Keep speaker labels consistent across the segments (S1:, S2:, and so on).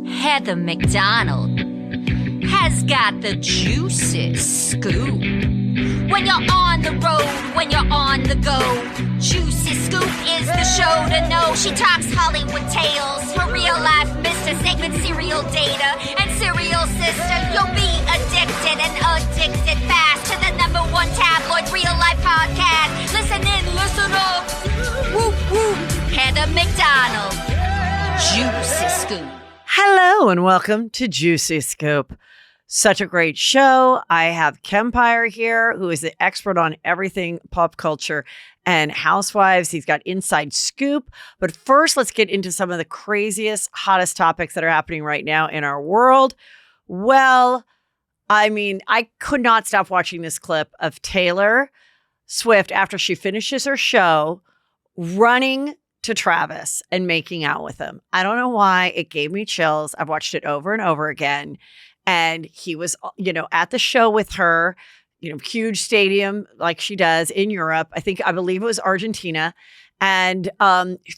S1: Heather McDonald has got the juiciest scoop. When you're on the road, when you're on the go, Juicy Scoop is the show to know. She talks Hollywood tales, her real life Mr. Segment serial data and serial sister. You'll be addicted and addicted fast to the #1 tabloid real life podcast. Listen in, listen up. Whoop whoop. Heather McDonald, Juicy Scoop.
S2: Hello and welcome to Juicy Scoop. Such a great show. I have Kempire here, who is the expert on everything pop culture and Housewives. He's got inside scoop. But first, let's get into some of the craziest, hottest topics that are happening right now in our world. Well, I mean, I could not stop watching this clip of Taylor Swift after she finishes her show running to Travis and making out with him. I don't know why. It gave me chills. I've watched it over and over again. And he was, at the show with her, huge stadium like she does in Europe. I believe it was Argentina. And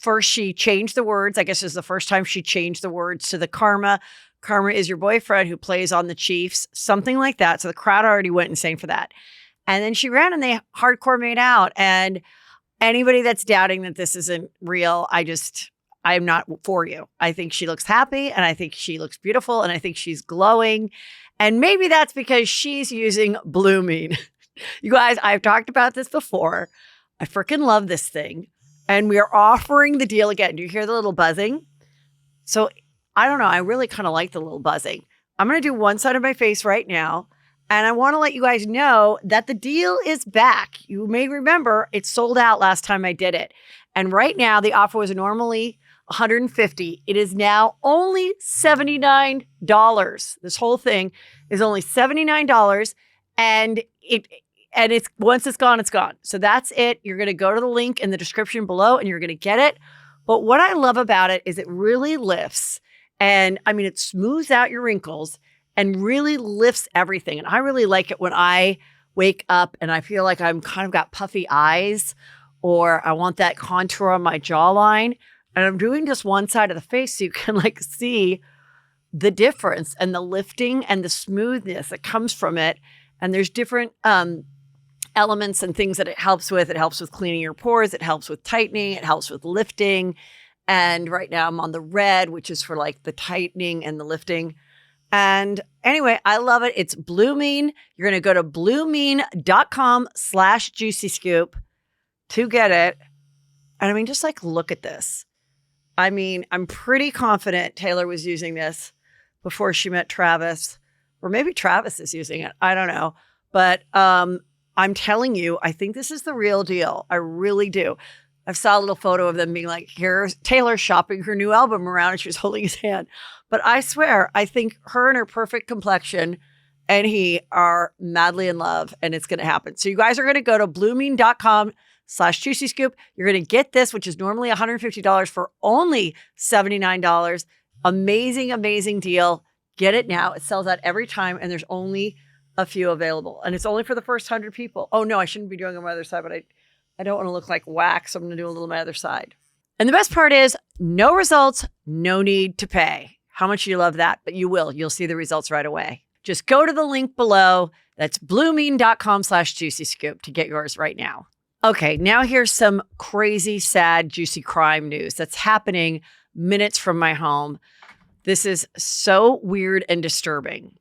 S2: first she changed the words. I guess it was the first time she changed the words to the Karma. Karma is your boyfriend who plays on the Chiefs, something like that. So the crowd already went insane for that. And then she ran and they hardcore made out. And anybody that's doubting that this isn't real, I'm not for you. I think she looks happy and I think she looks beautiful and I think she's glowing. And maybe that's because she's using Blue Mean. You guys, I've talked about this before. I freaking love this thing. And we are offering the deal again. Do you hear the little buzzing? So I don't know. I really kind of like the little buzzing. I'm going to do one side of my face right now. And I want to let you guys know that the deal is back. You may remember it sold out last time I did it. And right now the offer was normally $150. It is now only $79. This whole thing is only $79. And it's once it's gone, it's gone. So that's it. You're going to go to the link in the description below and you're going to get it. But what I love about it is it really lifts. And I mean, it smooths out your wrinkles and really lifts everything. And I really like it when I wake up and I feel like I'm kind of got puffy eyes or I want that contour on my jawline. And I'm doing just one side of the face so you can see the difference and the lifting and the smoothness that comes from it. And there's different elements and things that it helps with. It helps with cleaning your pores. It helps with tightening. It helps with lifting. And right now I'm on the red, which is for the tightening and the lifting. And anyway, I love it. It's Blue Mean. You're going to go to bluemean.com/juicyscoop to get it. And I mean, just look at this. I mean, I'm pretty confident Taylor was using this before she met Travis, or maybe Travis is using it. I don't know. But I'm telling you, I think this is the real deal. I really do. I saw a little photo of them being here's Taylor shopping her new album around and she was holding his hand. But I swear, I think her and her perfect complexion and he are madly in love and it's going to happen. So you guys are going to go to bluemean.com/juicyscoop. You're going to get this, which is normally $150 for only $79. Amazing, amazing deal. Get it now. It sells out every time and there's only a few available. And it's only for the first 100 people. Oh no, I shouldn't be doing it on my other side, but I don't want to look like wax. So I'm going to do a little on my other side. And the best part is no results, no need to pay. How much do you love that? But you will. You'll see the results right away. Just go to the link below. That's bluemean.com/juicyscoop to get yours right now. Okay, now here's some crazy, sad, juicy crime news that's happening minutes from my home. This is so weird and disturbing.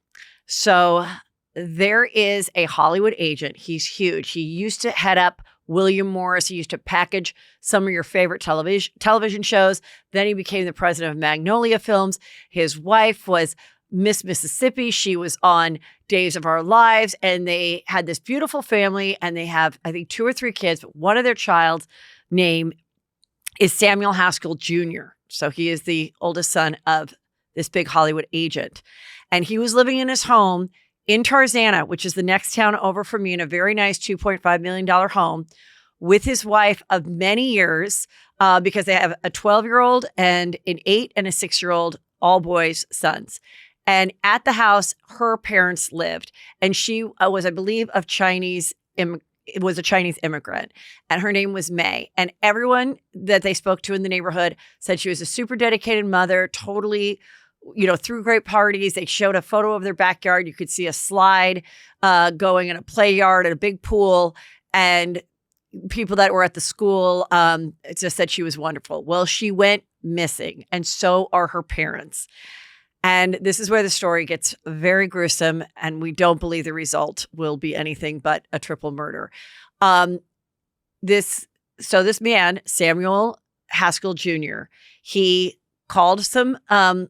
S2: So there is a Hollywood agent. He's huge. He used to head up William Morris. He used to package some of your favorite television shows. Then he became the president of Magnolia Films. His wife was Miss Mississippi. She was on Days of Our Lives. And they had this beautiful family. And they have, I think, 2 or 3 kids. But one of their child's name is Samuel Haskell Jr. So he is the oldest son of this big Hollywood agent. And he was living in his home in Tarzana, which is the next town over from me, in a very nice $2.5 million home with his wife of many years because they have a 12-year-old and an 8 and a 6-year-old, all boys sons. And at the house, her parents lived. And she was, I believe, of Chinese was a Chinese immigrant, and her name was May. And everyone that they spoke to in the neighborhood said she was a super dedicated mother, totally threw great parties. They showed a photo of their backyard. You could see a slide going in a play yard and a big pool. And people that were at the school just said she was wonderful. Well, she went missing, and so are her parents. And this is where the story gets very gruesome, and we don't believe the result will be anything but a triple murder. This man, Samuel Haskell Jr., he called some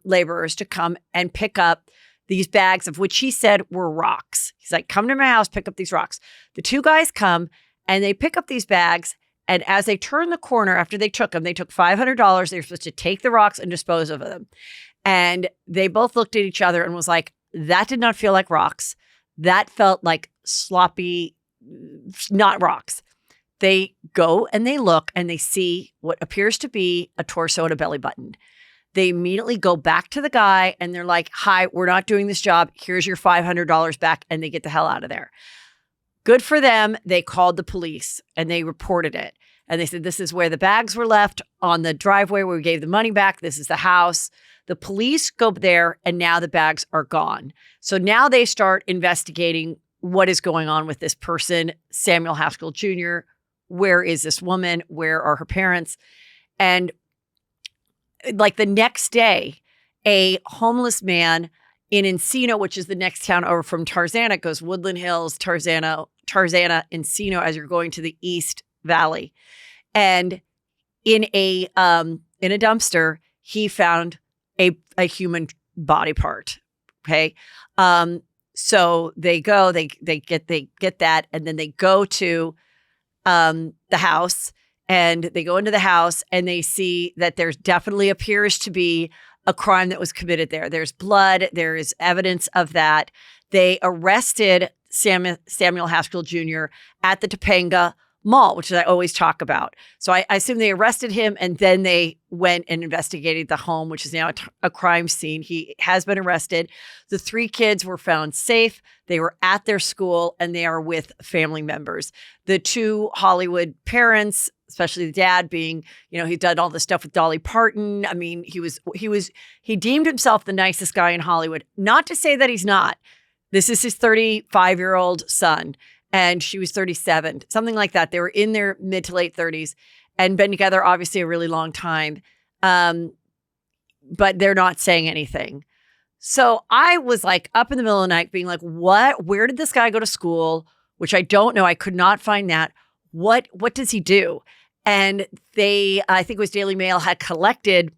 S2: laborers to come and pick up these bags of which he said were rocks. He's like, come to my house, pick up these rocks. The two guys come and they pick up these bags. And as they turn the corner after they took them, they took $500. They were supposed to take the rocks and dispose of them. And they both looked at each other and was like, that did not feel like rocks. That felt like sloppy, not rocks. They go and they look and they see what appears to be a torso and a belly button. They immediately go back to the guy and they're like, hi, we're not doing this job. Here's your $500 back. And they get the hell out of there. Good for them. They called the police and they reported it. And they said, this is where the bags were left on the driveway where we gave the money back. This is the house. The police go there and now the bags are gone. So now they start investigating what is going on with this person, Samuel Haskell Jr. Where is this woman? Where are her parents? And like the next day, a homeless man in Encino, which is the next town over from Tarzana, it goes Woodland Hills, Tarzana, Encino, as you're going to the East Valley. And in a dumpster, he found a human body part. Okay. So they go, they get that, and then they go to the house. And they go into the house and they see that there's definitely appears to be a crime that was committed there. There's blood. There is evidence of that. They arrested Samuel Haskell Jr. at the Topanga Mall, which I always talk about. So I assume they arrested him and then they went and investigated the home, which is now a crime scene. He has been arrested. The three kids were found safe. They were at their school and they are with family members. The two Hollywood parents, especially the dad being, he'd done all this stuff with Dolly Parton. I mean, he deemed himself the nicest guy in Hollywood. Not to say that he's not. This is his 35-year-old son. And she was 37, something like that. They were in their mid to late 30s and been together, obviously, a really long time. But they're not saying anything. So I was like up in the middle of the night being like, what? Where did this guy go to school? Which I don't know. I could not find that. What does he do? And I think it was Daily Mail, had collected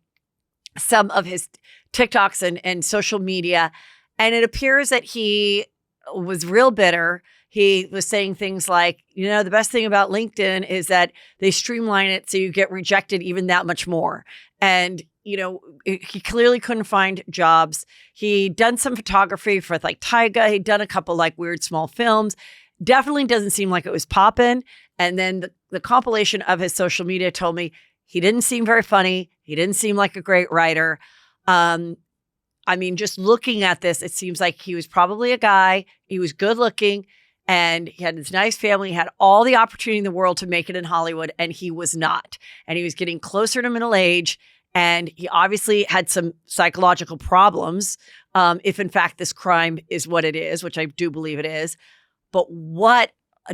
S2: some of his TikToks and social media. And it appears that he was real bitter. He was saying things like, the best thing about LinkedIn is that they streamline it so you get rejected even that much more. And, he clearly couldn't find jobs. He'd done some photography for like Tyga. He'd done a couple like weird small films. Definitely doesn't seem like it was popping. And then the compilation of his social media told me he didn't seem very funny. He didn't seem like a great writer. Just looking at this, it seems like he was probably a guy. He was good looking. And he had this nice family. He had all the opportunity in the world to make it in Hollywood, and he was not. And he was getting closer to middle age, and he obviously had some psychological problems, if in fact this crime is what it is, which I do believe it is. But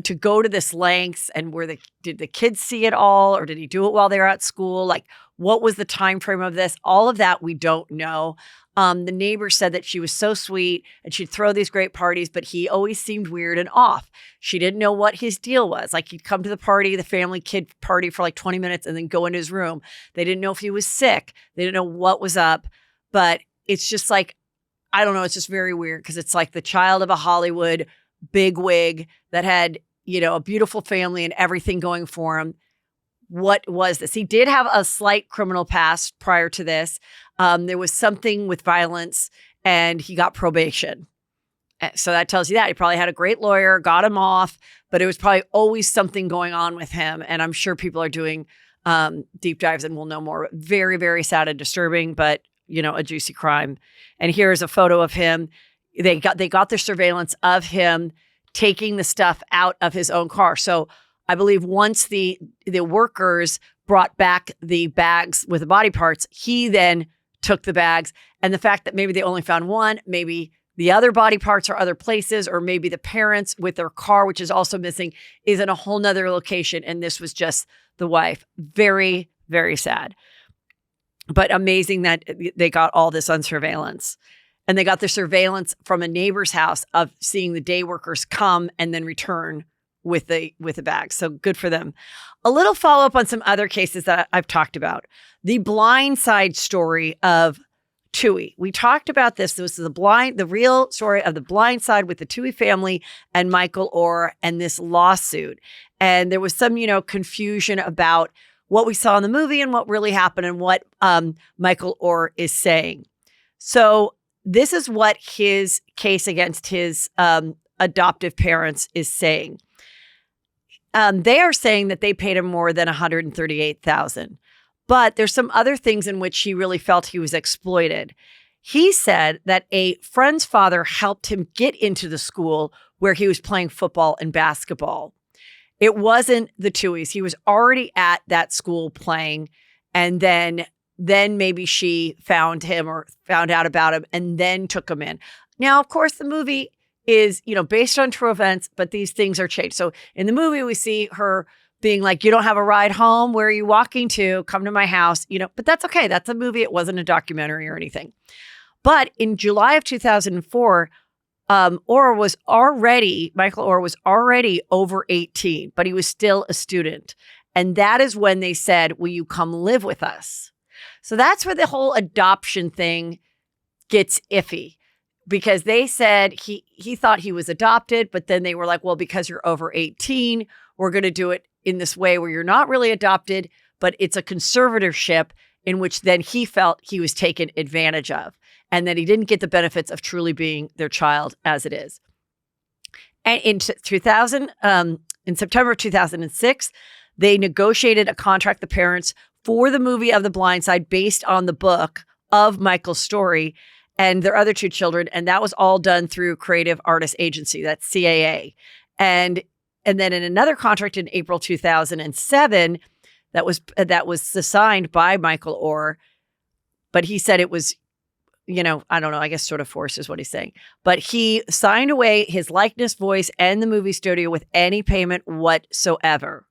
S2: to go to this lengths, and did the kids see it all, or did he do it while they were at school? Like, what was the time frame of this? All of that we don't know. The neighbor said that she was so sweet and she'd throw these great parties, but he always seemed weird and off. She didn't know what his deal was. Like, he'd come to the party, the family kid party, for like 20 minutes and then go in his room. They didn't know if he was sick. They didn't know what was up. But it's just like, I don't know. It's just very weird because it's like the child of a Hollywood bigwig that had, a beautiful family and everything going for him. What was this? He did have a slight criminal past prior to this. There was something with violence and he got probation. So that tells you that. He probably had a great lawyer, got him off, but it was probably always something going on with him. And I'm sure people are doing deep dives and we'll know more. Very, very sad and disturbing, but, a juicy crime. And here's a photo of him. They got their surveillance of him taking the stuff out of his own car. So I believe once the workers brought back the bags with the body parts, he then took the bags. And the fact that maybe they only found one, maybe the other body parts are other places, or maybe the parents with their car, which is also missing, is in a whole nother location. And this was just the wife. Very, very sad. But amazing that they got all this on surveillance. And they got the surveillance from a neighbor's house of seeing the day workers come and then return with the bag. So good for them. A little follow-up on some other cases that I've talked about. The blind side story of Toohey. We talked about this. This is the real story of the blind side with the Toohey family and Michael Oher and this lawsuit. And there was some, confusion about what we saw in the movie and what really happened and what Michael Oher is saying. So this is what his case against his adoptive parents is saying. They are saying that they paid him more than $138,000. But there's some other things in which he really felt he was exploited. He said that a friend's father helped him get into the school where he was playing football and basketball. It wasn't the Tooheys. He was already at that school playing, and then maybe she found him or found out about him and then took him in. Now, of course, the movie is, based on true events, but these things are changed. So in the movie, we see her being like, you don't have a ride home. Where are you walking to? Come to my house, but that's okay. That's a movie. It wasn't a documentary or anything. But in July of 2004, Michael Oher was already over 18, but he was still a student. And that is when they said, will you come live with us? So that's where the whole adoption thing gets iffy, because they said he thought he was adopted, but then they were like, well, because you're over 18, we're going to do it in this way where you're not really adopted, but it's a conservatorship, in which then he felt he was taken advantage of and that he didn't get the benefits of truly being their child as it is. And in September of 2006, they negotiated a contract, the parents, for the movie of The Blind Side based on the book of Michael's story and their other two children. And that was all done through Creative Artists Agency, that's CAA. And then in another contract in April 2007, that was signed by Michael Oher, but he said it was, I don't know, I guess sort of forced is what he's saying. But he signed away his likeness, voice, and the movie studio with any payment whatsoever.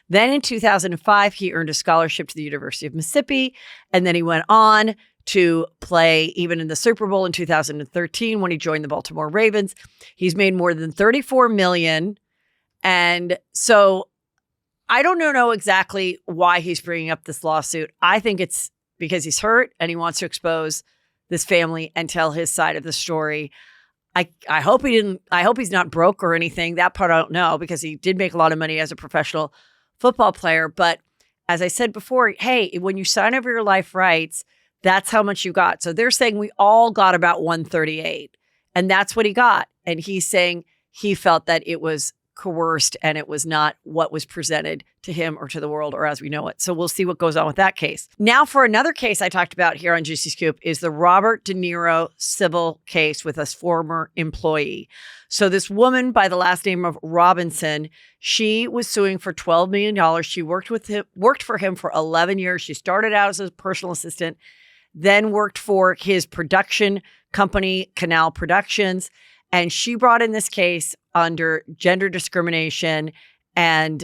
S2: Then in 2005, he earned a scholarship to the University of Mississippi, and then he went on to play even in the Super Bowl in 2013 when he joined the Baltimore Ravens. He's made more than $34 million. And so I don't know exactly why he's bringing up this lawsuit. I think it's because he's hurt and he wants to expose this family and tell his side of the story. I hope he's not broke or anything. That part I don't know, because he did make a lot of money as a professional football player. But as I said before, hey, when you sign over your life rights, that's how much you got. So they're saying we all got about 138, and that's what he got. And he's saying he felt that it was coerced and it was not what was presented to him or to the world or as we know it. So we'll see what goes on with that case. Now for another case I talked about here on Juicy Scoop is the Robert DeNiro civil case with a former employee. So this woman by the last name of Robinson, she was suing for $12 million. She worked for him for 11 years. She started out as a personal assistant, then worked for his production company, Canal Productions. And she brought in this case under gender discrimination and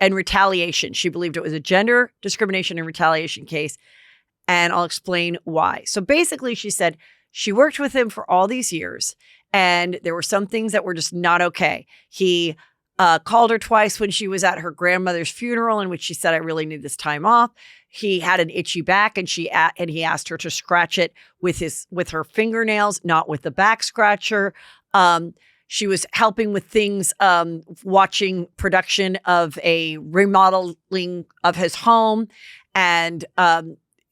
S2: retaliation. She believed it was a gender discrimination and retaliation case. And I'll explain why. So basically, she said she worked with him for all these years, and there were some things that were just not okay. He called her twice when she was at her grandmother's funeral, in which she said, I really need this time off. He had an itchy back, and he asked her to scratch it with her fingernails, not with the back scratcher. She was helping with things, watching production of a remodeling of his home. And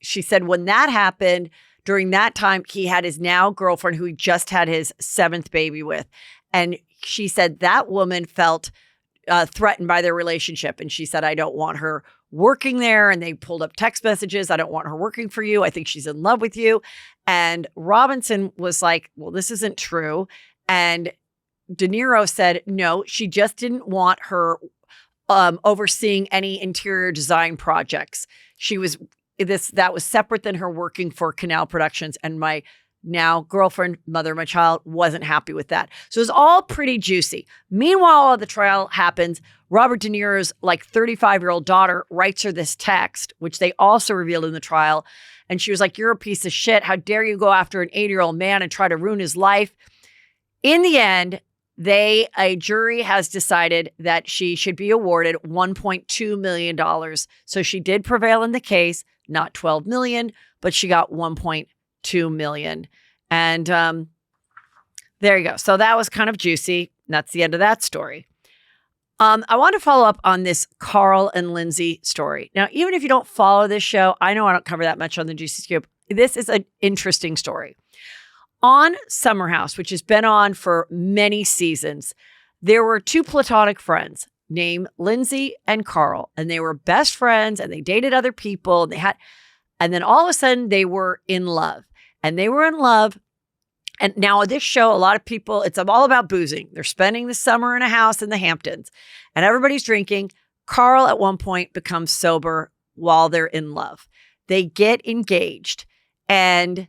S2: she said when that happened, during that time, he had his now girlfriend who he just had his 7th baby with. And she said that woman felt threatened by their relationship. And she said, I don't want her working there. And they pulled up text messages. I don't want her working for you. I think she's in love with you. And Robinson was like, well, this isn't true. And DeNiro said, no, she just didn't want her overseeing any interior design projects. She was that was separate than her working for Canal Productions, and my now girlfriend, mother of my child, wasn't happy with that. So it was all pretty juicy. Meanwhile, the trial happens. Robert De Niro's 35-year-old daughter writes her this text, which they also revealed in the trial. And she was like, "You're a piece of shit. How dare you go after an 80-year-old man and try to ruin his life?" In the end, a jury has decided that she should be awarded $1.2 million. So she did prevail in the case, not $12 million, but she got $1.2 million. And there you go. So that was kind of juicy. That's the end of that story. I want to follow up on this Carl and Lindsay story. Now, even if you don't follow this show, I know I don't cover that much on the Juicy Scoop. This is an interesting story. On Summer House, which has been on for many seasons, there were two platonic friends named Lindsay and Carl, and they were best friends and they dated other people. And then all of a sudden they were in love, and they were in love. And now this show, a lot of people, it's all about boozing. They're spending the summer in a house in the Hamptons and everybody's drinking. Carl at one point becomes sober while they're in love. They get engaged and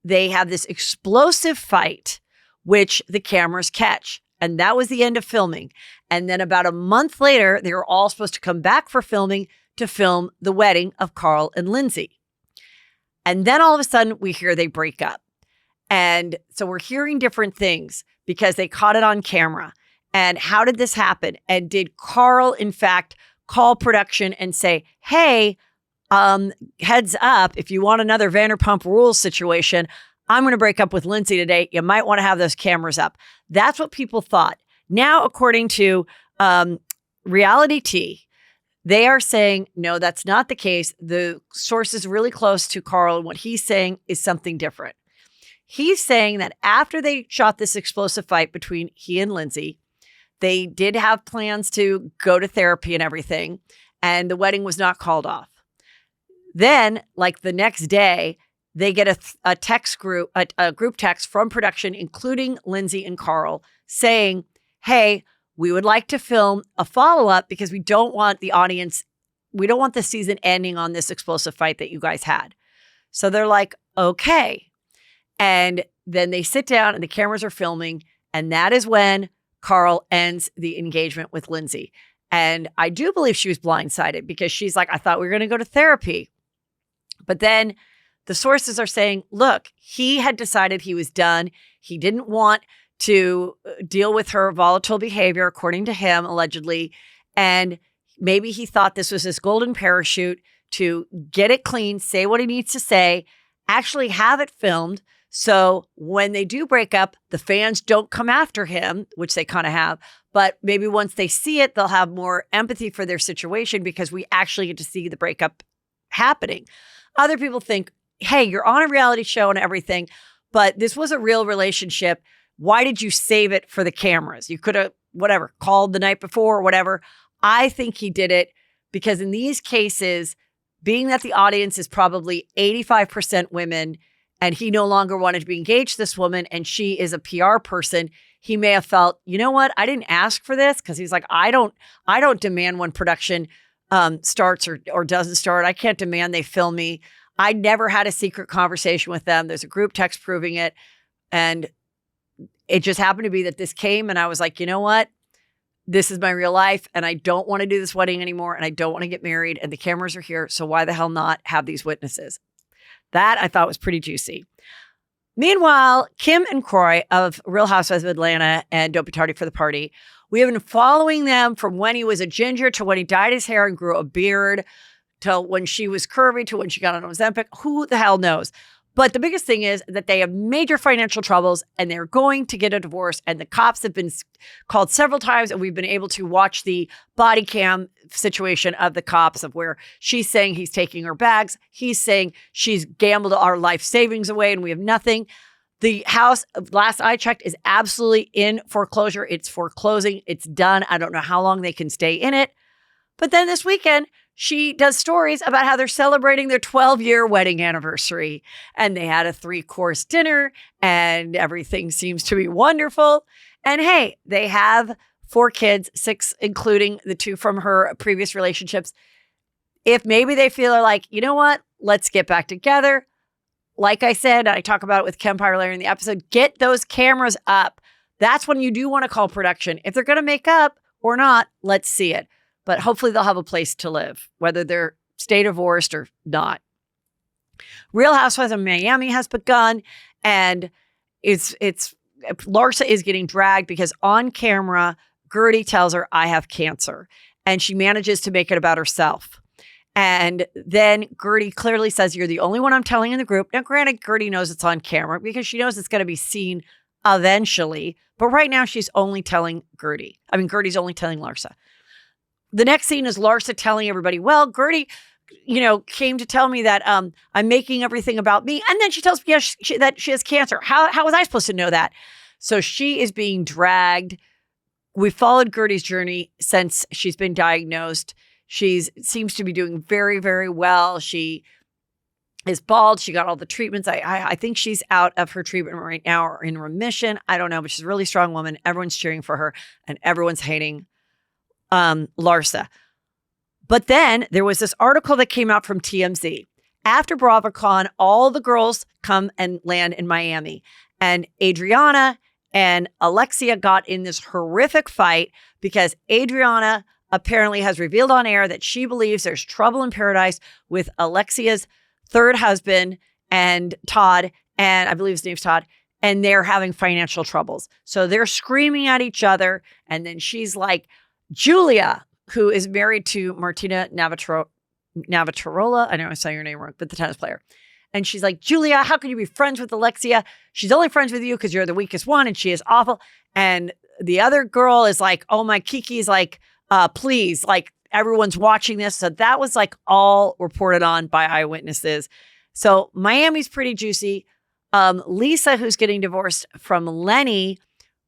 S2: they have this explosive fight, which the cameras catch. And that was the end of filming. And then about a month later, they were all supposed to come back for filming to film the wedding of Carl and Lindsay. And then all of a sudden we hear they break up. And so we're hearing different things because they caught it on camera. And how did this happen? And did Carl, in fact, call production and say, "Hey, heads up, if you want another Vanderpump Rules situation, I'm going to break up with Lindsay today. You might want to have those cameras up." That's what people thought. Now, according to Reality T, they are saying, no, that's not the case. The source is really close to Carl, and what he's saying is something different. He's saying that after they shot this explosive fight between he and Lindsay, they did have plans to go to therapy and everything, and the wedding was not called off. Then, the next day, they get a text group, a group text from production, including Lindsay and Carl, saying, "Hey, we would like to film a follow-up because we don't want the audience, we don't want the season ending on this explosive fight that you guys had." So they're like, okay. And then they sit down and the cameras are filming. And that is when Carl ends the engagement with Lindsay. And I do believe she was blindsided because she's like, "I thought we were going to go to therapy." But then the sources are saying, look, he had decided he was done. He didn't want to deal with her volatile behavior, according to him, allegedly. And maybe he thought this was his golden parachute to get it clean, say what he needs to say, actually have it filmed. So when they do break up, the fans don't come after him, which they kind of have. But maybe once they see it, they'll have more empathy for their situation because we actually get to see the breakup happening. Other people think, hey, you're on a reality show and everything, but this was a real relationship. Why did you save it for the cameras? You could have, called the night before or whatever. I think he did it because in these cases, being that the audience is probably 85% women, and he no longer wanted to be engaged to this woman, and she is a PR person, he may have felt, you know what? I didn't ask for this, because he's like, I don't demand when production starts or doesn't start. I can't demand they film me. I never had a secret conversation with them. There's a group text proving it. And it just happened to be that this came, and I was like, you know what? This is my real life, and I don't want to do this wedding anymore, and I don't want to get married, and the cameras are here, so why the hell not have these witnesses? That I thought was pretty juicy. Meanwhile, Kim and Kroy of Real Housewives of Atlanta and Don't Be Tardy for the Party, we have been following them from when he was a ginger to when he dyed his hair and grew a beard to when she was curvy to when she got on Ozempic. Who the hell knows? But the biggest thing is that they have major financial troubles and they're going to get a divorce. And the cops have been called several times, and we've been able to watch the body cam situation of the cops, of where she's saying he's taking her bags. He's saying she's gambled our life savings away and we have nothing. The house, last I checked, is absolutely in foreclosure. It's foreclosing. It's done. I don't know how long they can stay in it. But then this weekend, she does stories about how they're celebrating their 12-year wedding anniversary. And they had a 3-course dinner and everything seems to be wonderful. And hey, they have 4 kids, 6, including the 2 from her previous relationships. If maybe they feel like, you know what? let's get back together. Like I said, I talk about it with Kempire later in the episode, get those cameras up. That's when you do want to call production. If they're going to make up or not, let's see it. But hopefully they'll have a place to live, whether they're stay divorced or not. Real Housewives of Miami has begun, and it's Larsa is getting dragged because on camera, Gertie tells her, I have cancer, and she manages to make it about herself. And then Gertie clearly says, you're the only one I'm telling in the group. Now, granted, Gertie knows it's on camera because she knows it's going to be seen eventually. But right now, she's only telling Gertie. I mean, Gertie's only telling Larsa. The next scene is Larsa telling everybody, well, Gertie, came to tell me that I'm making everything about me. And then she tells me that she has cancer. How was I supposed to know that? So she is being dragged. We followed Gertie's journey since she's been diagnosed. She seems to be doing very, very well. She is bald. She got all the treatments. I think she's out of her treatment right now or in remission. I don't know, but she's a really strong woman. Everyone's cheering for her and everyone's hating Larsa. But then there was this article that came out from TMZ. After BravoCon, all the girls come and land in Miami. And Adriana and Alexia got in this horrific fight because Adriana apparently has revealed on air that she believes there's trouble in paradise with Alexia's third husband and Todd, and I believe his name's Todd, and they're having financial troubles. So they're screaming at each other. And then she's like, Julia, who is married to Martina Navratilova. I know I said your name wrong, but the tennis player. And she's like, Julia, how can you be friends with Alexia? She's only friends with you because you're the weakest one and she is awful. And the other girl is like, oh, my Kiki's like, please, like everyone's watching this. So that was like all reported on by eyewitnesses. So Miami's pretty juicy. Lisa, who's getting divorced from Lenny,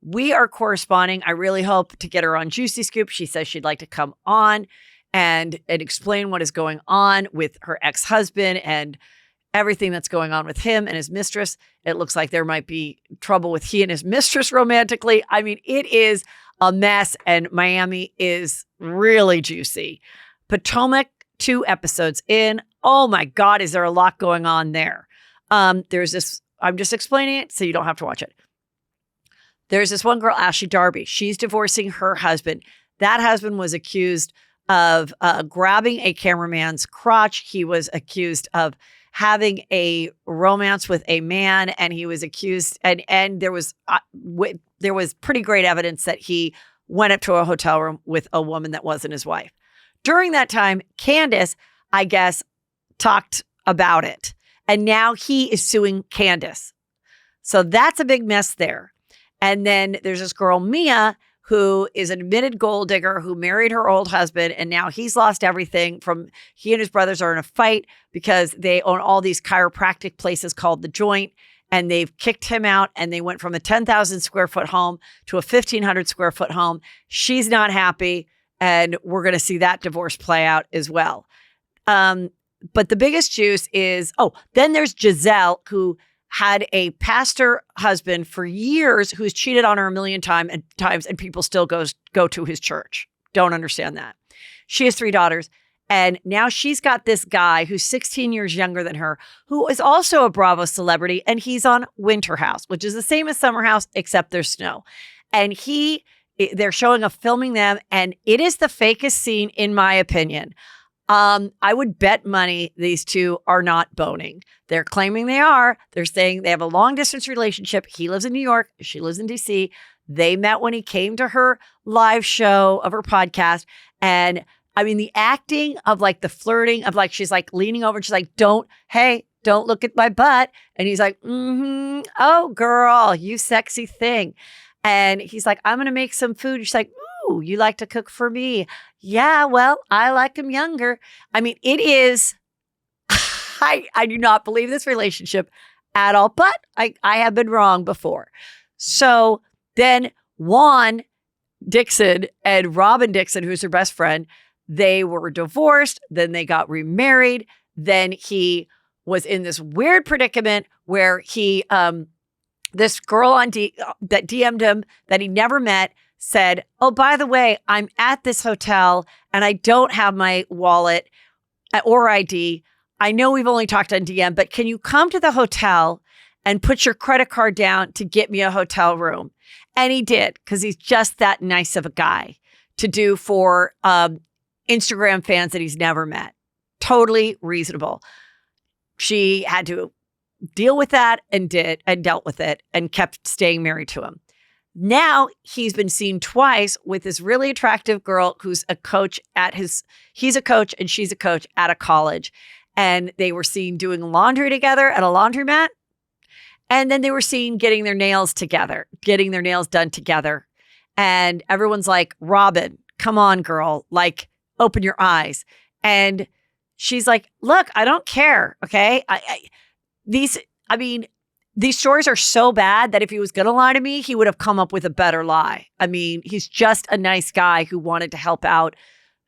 S2: we are corresponding. I really hope to get her on Juicy Scoop. She says she'd like to come on and explain what is going on with her ex-husband and everything that's going on with him and his mistress. It looks like there might be trouble with he and his mistress romantically. I mean, it is a mess, and Miami is really juicy. Potomac, 2 episodes in. Oh my God, is there a lot going on there? There's this, I'm just explaining it so you don't have to watch it. There's this one girl, Ashley Darby. She's divorcing her husband. That husband was accused of grabbing a cameraman's crotch. He was accused of having a romance with a man, and he was accused, and there was pretty great evidence that he went up to a hotel room with a woman that wasn't his wife. During that time, Candace, I guess, talked about it, and now he is suing Candace. So that's a big mess there. And then there's this girl, Mia, who is an admitted gold digger who married her old husband. And now he's lost everything he and his brothers are in a fight because they own all these chiropractic places called The Joint. And they've kicked him out, and they went from a 10,000 square foot home to a 1,500 square foot home. She's not happy. And we're going to see that divorce play out as well. But the biggest juice is, then there's Giselle, who had a pastor husband for years who's cheated on her a million times and people still go to his church. Don't understand that. She has 3 daughters. And now she's got this guy who's 16 years younger than her, who is also a Bravo celebrity. And he's on Winter House, which is the same as Summer House, except there's snow. And they're showing a filming them. And it is the fakest scene, in my opinion. I would bet money these two are not boning. They're claiming they are. They're saying they have a long distance relationship. He lives in New York. She lives in DC. They met when he came to her live show of her podcast. And I mean, the acting of like the flirting of like, she's like leaning over and she's like, don't look at my butt. And he's like, oh girl, you sexy thing. And he's like, I'm going to make some food. She's like, ooh, you like to cook for me? Yeah, well, I like him younger. I mean, it is, I do not believe this relationship at all, but I have been wrong before. So then Juan Dixon and Robin Dixon, who's her best friend, they were divorced. Then they got remarried. Then he was in this weird predicament where this girl that DM'd him that he never met said, oh, by the way, I'm at this hotel and I don't have my wallet or ID. I know we've only talked on DM, but can you come to the hotel and put your credit card down to get me a hotel room? And he did, because he's just that nice of a guy to do for Instagram fans that he's never met. Totally reasonable. She had to deal with that and dealt with it and kept staying married to him. Now he's been seen twice with this really attractive girl who's a coach he's a coach and she's a coach at a college. And they were seen doing laundry together at a laundromat. And then they were seen getting their nails done together. And everyone's like, Robin, come on, girl, like, open your eyes. And she's like, look, I don't care. Okay. These stories are so bad that if he was going to lie to me, he would have come up with a better lie. I mean, he's just a nice guy who wanted to help out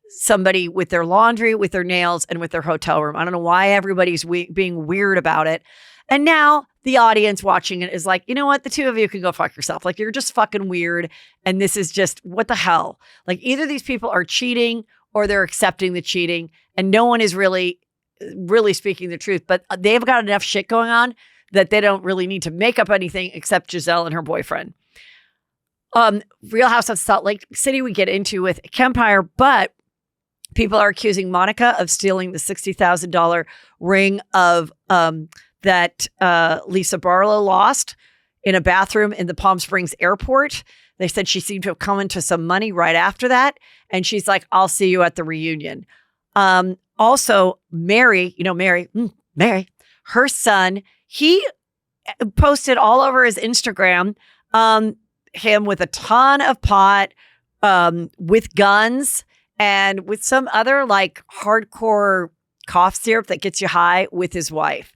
S2: somebody with their laundry, with their nails, and with their hotel room. I don't know why everybody's being weird about it. And now the audience watching it is like, you know what? The two of you can go fuck yourself. Like, you're just fucking weird. And this is just, what the hell? Like, either these people are cheating or they're accepting the cheating. And no one is really speaking the truth. But they've got enough shit going on that they don't really need to make up anything except Giselle and her boyfriend. Real House of Salt Lake City we get into with Kempire, but people are accusing Monica of stealing the $60,000 ring of that Lisa Barlow lost in a bathroom in the Palm Springs airport. They said she seemed to have come into some money right after that. And she's like, I'll see you at the reunion. Also, Mary, Mary, her son, he posted all over his Instagram him with a ton of pot, with guns, and with some other like hardcore cough syrup that gets you high with his wife.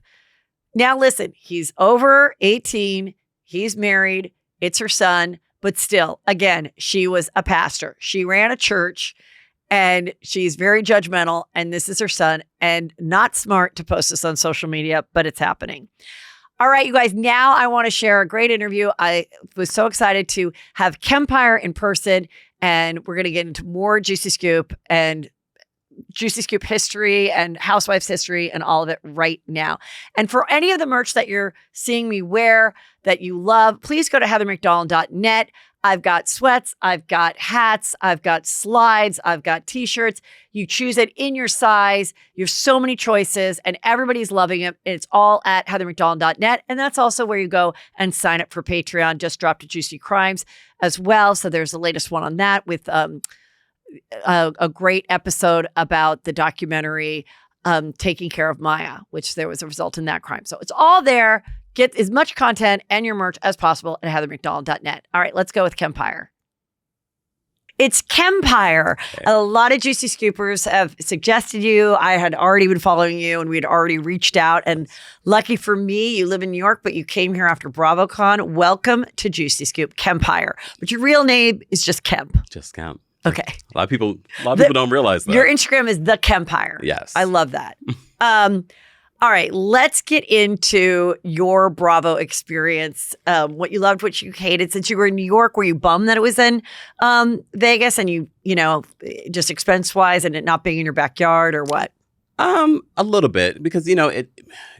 S2: Now, listen, he's over 18. He's married. It's her son. But still, again, she was a pastor. She ran a church and she's very judgmental. And this is her son, and not smart to post this on social media, but it's happening. All right, you guys, now I want to share a great interview. I was so excited to have Kempire in person, and we're going to get into more Juicy Scoop history and Housewives history and all of it right now. And for any of the merch that you're seeing me wear that you love, please go to heathermcdonald.net. I've got sweats, I've got hats, I've got slides, I've got t-shirts. You choose it in your size. You have so many choices and everybody's loving it. It's all at heathermcdonald.net. And that's also where you go and sign up for Patreon. Just dropped a Juicy Crimes as well. So there's the latest one on that with a great episode about the documentary Taking Care of Maya, which there was a result in that crime. So it's all there. Get as much content and your merch as possible at heathermcdonald.net. All right, let's go with Kempire. It's Kempire. Okay. A lot of Juicy Scoopers have suggested you. I had already been following you and we'd already reached out. And lucky for me, you live in New York, but you came here after BravoCon. Welcome to Juicy Scoop, Kempire. But your real name is just Kemp.
S3: Just Kemp.
S2: Okay.
S3: A lot of people don't realize that.
S2: Your Instagram is the Kempire.
S3: Yes.
S2: I love that. All right, let's get into your Bravo experience. What you loved, what you hated. Since you were in New York, were you bummed that it was in Vegas and you just expense-wise and it not being in your backyard or what?
S3: A little bit because,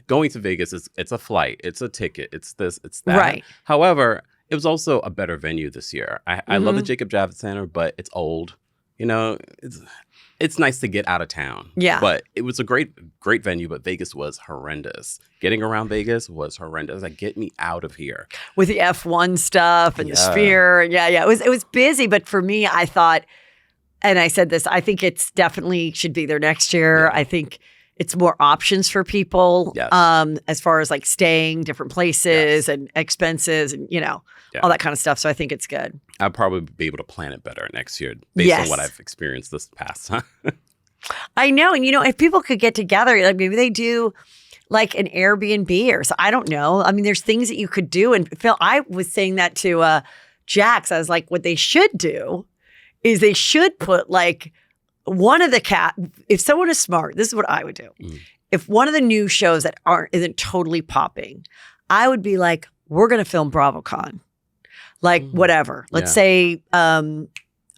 S3: going to Vegas it's a flight, it's a ticket, it's this, it's that.
S2: Right.
S3: However, it was also a better venue this year. I love the Jacob Javits Center, but it's old. It's nice to get out of town.
S2: Yeah.
S3: But it was a great venue, but Vegas was horrendous. Getting around Vegas was horrendous. Like, get me out of here.
S2: With the F1 stuff and the Sphere. Yeah. It was busy, but for me, I thought, and I said this, I think it's definitely should be there next year. Yeah. I think it's more options for people as far as like staying different places and expenses and, all that kind of stuff. So I think it's good.
S3: I'll probably be able to plan it better next year based on what I've experienced this past time.
S2: I know. And, if people could get together, like maybe they do like an Airbnb or so. I don't know. I mean, there's things that you could do. And Phil, I was saying that to Jax. I was like, what they should do is they should put like one of the if someone is smart, this is what I would do. If one of the new shows that isn't totally popping, I would be like, we're going to film BravoCon. Like whatever. Let's say, I